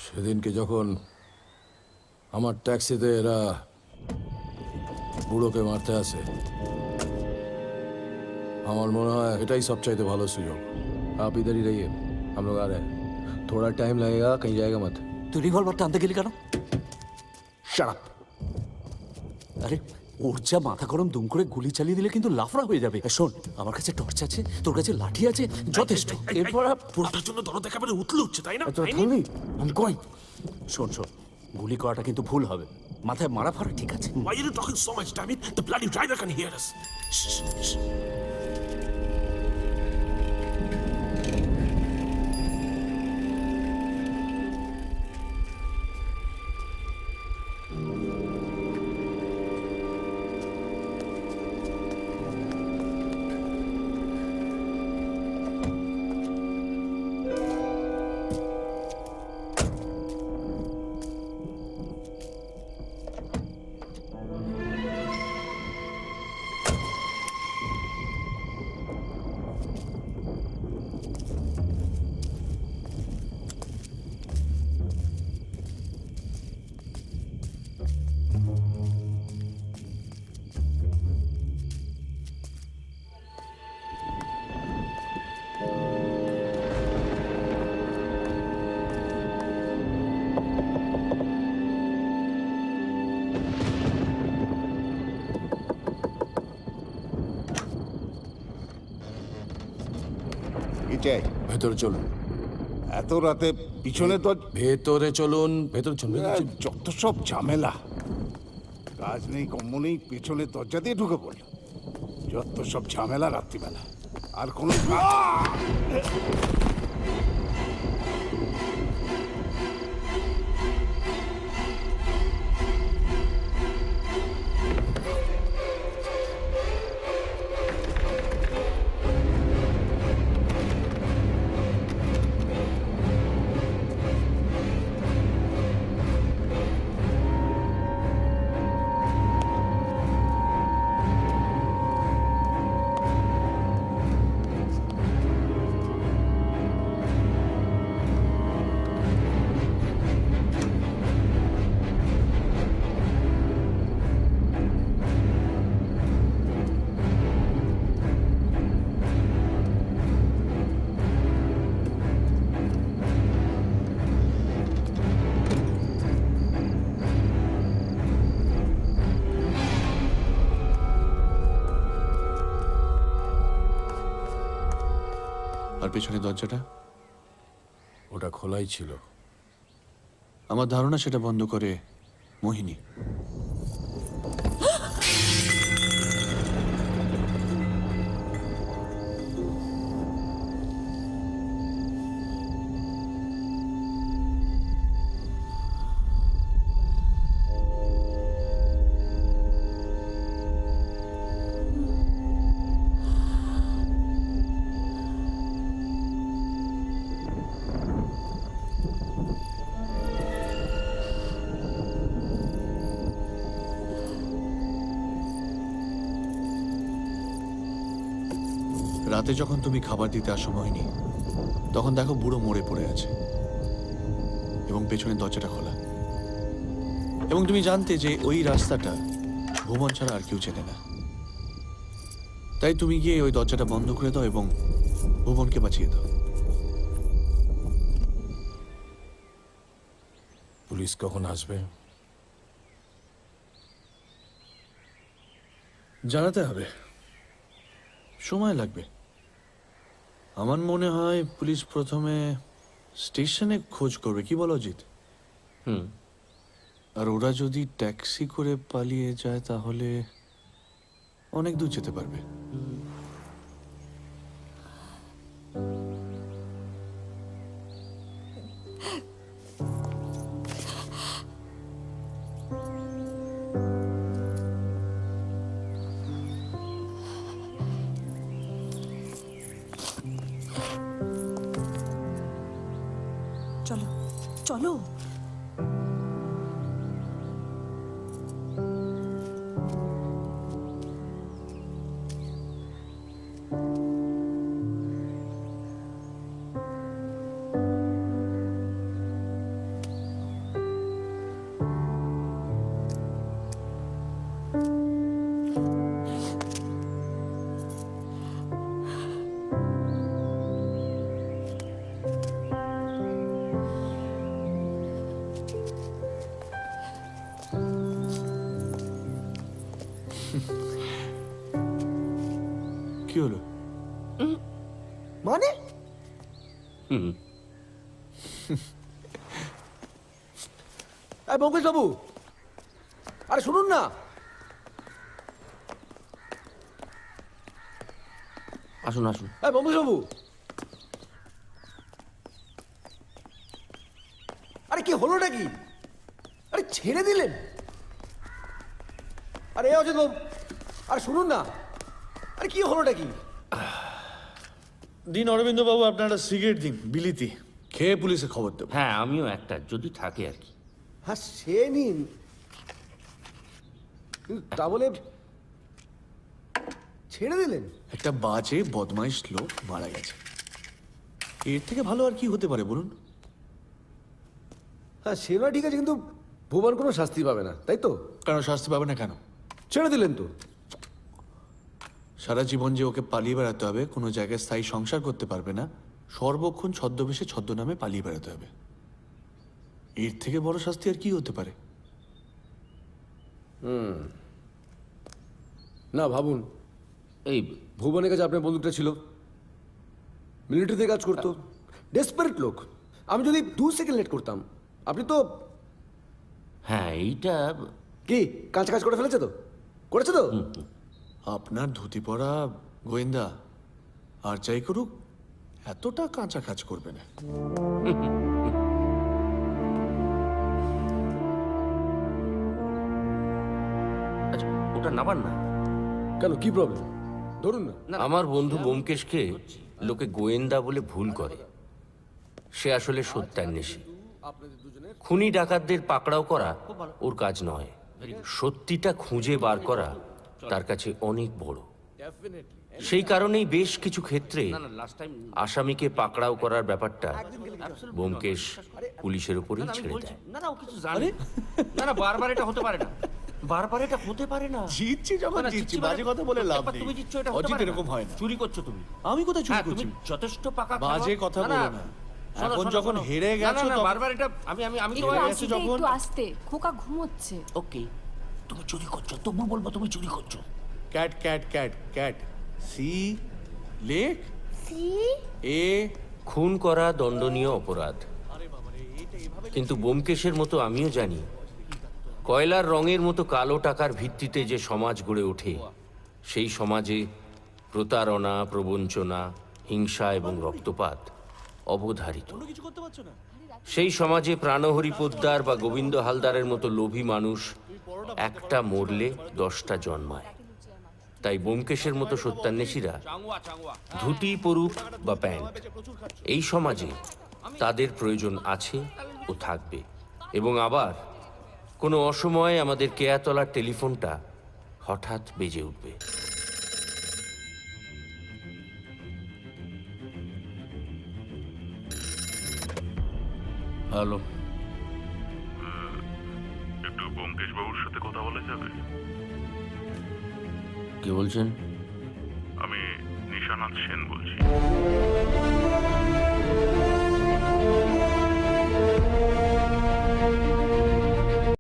সেদিনকে যখন আমার ট্যাক্সিতে এরা বুড়োকে মারতে আসে, আমার মনে হয় এটাই সবচাইতে ভালো সুযোগ। आप इधर ही रहिए, हम लोग आ रहे हैं। थोड़ा टाइम लगेगा, कहीं जाएगा मत। তুই রিভলভারটা আনতে গেলি কেন? Shut up. আরে ওর যা মাথা গরম, দুম করে গুলি চালিয়ে দিলে কিন্তু লাফড়া হয়ে যাবে। শোন, আমার কাছে টর্চ আছে, তোর কাছে লাঠি আছে, যথেষ্ট। এরপর পুরোটার জন্য দরদ একেবারে উতলে উঠছে, তাই না? শোন শোন, গুলি করাটা কিন্তু ভুল হবে। মাথায় মারা ফারা ঠিক আছে। Why are you talking so much, damn it? The bloody driver can hear us. Shh, shh. চাই ভেতরে চলুন। এত রাতে পিছনে তো ভেতরে চলুন, ভেতরে চলুন। যত সব ঝামেলা, কাজ নেই কম্ম নেই, পেছনে দরজা দিয়ে ঢুকে পড়ল। যত সব ঝামেলা রাত্রিবেলা, আর কোনো আর পেছনের দরজাটা? ওটা খোলাই ছিল। আমার ধারণা সেটা বন্ধ করে মোহিনী। রাতে যখন তুমি খাবার দিতে আসো মোহিনী, তখন দেখো বুড়ো মরে পড়ে আছে এবং পেছনের দরজাটা খোলা, এবং তুমি জানতে যে ওই রাস্তাটা ভুবন ছাড়া আর কেউ চেনে না। তাই তুমি গিয়ে ওই দরজাটা বন্ধ করে দাও এবং ভুবনকে বাঁচিয়ে দাও। পুলিশ কখন আসবে জানাতে হবে, সময় লাগবে। আমার মনে হয় পুলিশ প্রথমে স্টেশনে খোঁজ করবে, কি বলো অজিত? আর ওরা যদি ট্যাক্সি করে পালিয়ে যায় তাহলে অনেক দূর যেতে পারবে। চলো। কি হলো? মানে ব্যোমকেশ বাবু, আরে শুনুন না। আসুন আসুন। ব্যোমকেশ বাবু, আরে কি হলোটা কি? আরে ছেড়ে দিলেন? আরে অজিত বাবু, আরে শুনুন না, আরে কি হলোটা কি? দিন অরবিন্দ বাবু, আপনার একটা সিগারেট দিন, বিলিতি, খেয়ে পুলিশে খবর দেবো। হ্যাঁ, আমিও একটা, যদি থাকে আর কি। হ্যাঁ সে নিন, কিন্তু তা বলে ছেড়ে দিলেন? একটা বাজে বদমাইশ লোক মারা গেছে, এর থেকে ভালো আর কি হতে পারে বলুন? হ্যাঁ সে নয় ঠিক আছে, কিন্তু ভুবন কোনো শাস্তি পাবে না, তাই তো? কেন শাস্তি পাবে না কেন? ছেড়ে দিলেন তো। সারা জীবন যে ওকে পালিয়ে বেড়াতে হবে, কোনো জায়গায় স্থায়ী সংসার করতে পারবে না, সর্বক্ষণ ছদ্মবেশে ছদ্মনামে পালিয়ে বেড়াতে হবে, এর থেকে বড় শাস্তি আর কি হতে পারে? না ভাবুন, এই ভুবনের কাছে আপনার বন্দুকটা ছিল, মিলিটারিতে কাজ করতো, ডেসপারেট লোক। আমি যদি 2 সেকেন্ড লেট করতাম, আপনি তো হ্যাঁ এইটা কি কাজ করে ফেলেছে তো, করেছে তো? আপনার ধুতি পরা গোয়েন্দা আর যাই করুক এতটা কাঁচা কাজ করবে না। আচ্ছা ওটা নামান না। কেন, কি প্রবলেম? ধরুন না। আমার বন্ধু ব্যোমকেশকে লোকে গোয়েন্দা বলে ভুল করে, সে আসলে সত্যান্বেষী। খুনি ডাকাতদের পাকড়াও করা ওর কাজ নয়, সত্যিটা খুঁজে বার করা তার কাছে অনেক বড়। সেই কারণেই বেশ কিছু ক্ষেত্রে আসামিকে পাকড়াও করার ব্যাপারটা ব্যোমকেশ পুলিশের উপরেই ছেড়ে দেয়। না না, ও কিছু জানে না। না বারবার এটা হতে পারে না, বারবার এটা হতে পারে না। জিতছি যখন জিতছি, বাজে কথা বলে লাভ নেই। তুমি জিতছো, এটা অজিত এরকম হয় না। চুরি করছো তুমি। আমি কোথায় চুরি হ্যাঁ, করছি? তুমি যথেষ্ট পাকা বাজে কথা বলো না। এখন যখন হেরে গেছো তখন বারবার এটা আমি একটু আস্তে, একটু আস্তে, খোকা ঘুমোচ্ছে। ওকে, তুমি চুরি করছো, তবু বলবো তুমি চুরি করছো। ক্যাট ক্যাট ক্যাট ক্যাট, সি লেক সি এ। খুন করা দণ্ডনীয় অপরাধ, কিন্তু ব্যোমকেশের মতো আমিও জানি কয়লার রঙের মতো কালো টাকার ভিত্তিতে যে সমাজ গড়ে ওঠে, সেই সমাজে প্রতারণা, প্রবঞ্চনা, হিংসা এবং রক্তপাত অবধারিত। সেই সমাজে প্রাণহরি পোদ্দার বা গোবিন্দ হালদারের মতো লোভী মানুষ একটা মরলে 10টা জন্মায়। তাই ব্যোমকেশের মতো সত্যান্বেষীরা ধুতি পরুক বা প্যান্ট, এই সমাজে তাদের প্রয়োজন আছে ও থাকবে। এবং আবার কোনো অসময়ে আমাদের কেয়াতলার টেলিফোনটা হঠাৎ বেজে উঠবে। হ্যালো, একটু ব্যোমকেশ বাবুর সাথে কথা বলা যাবে? কে বলছেন? আমি নিশানাথ সেন বলছি।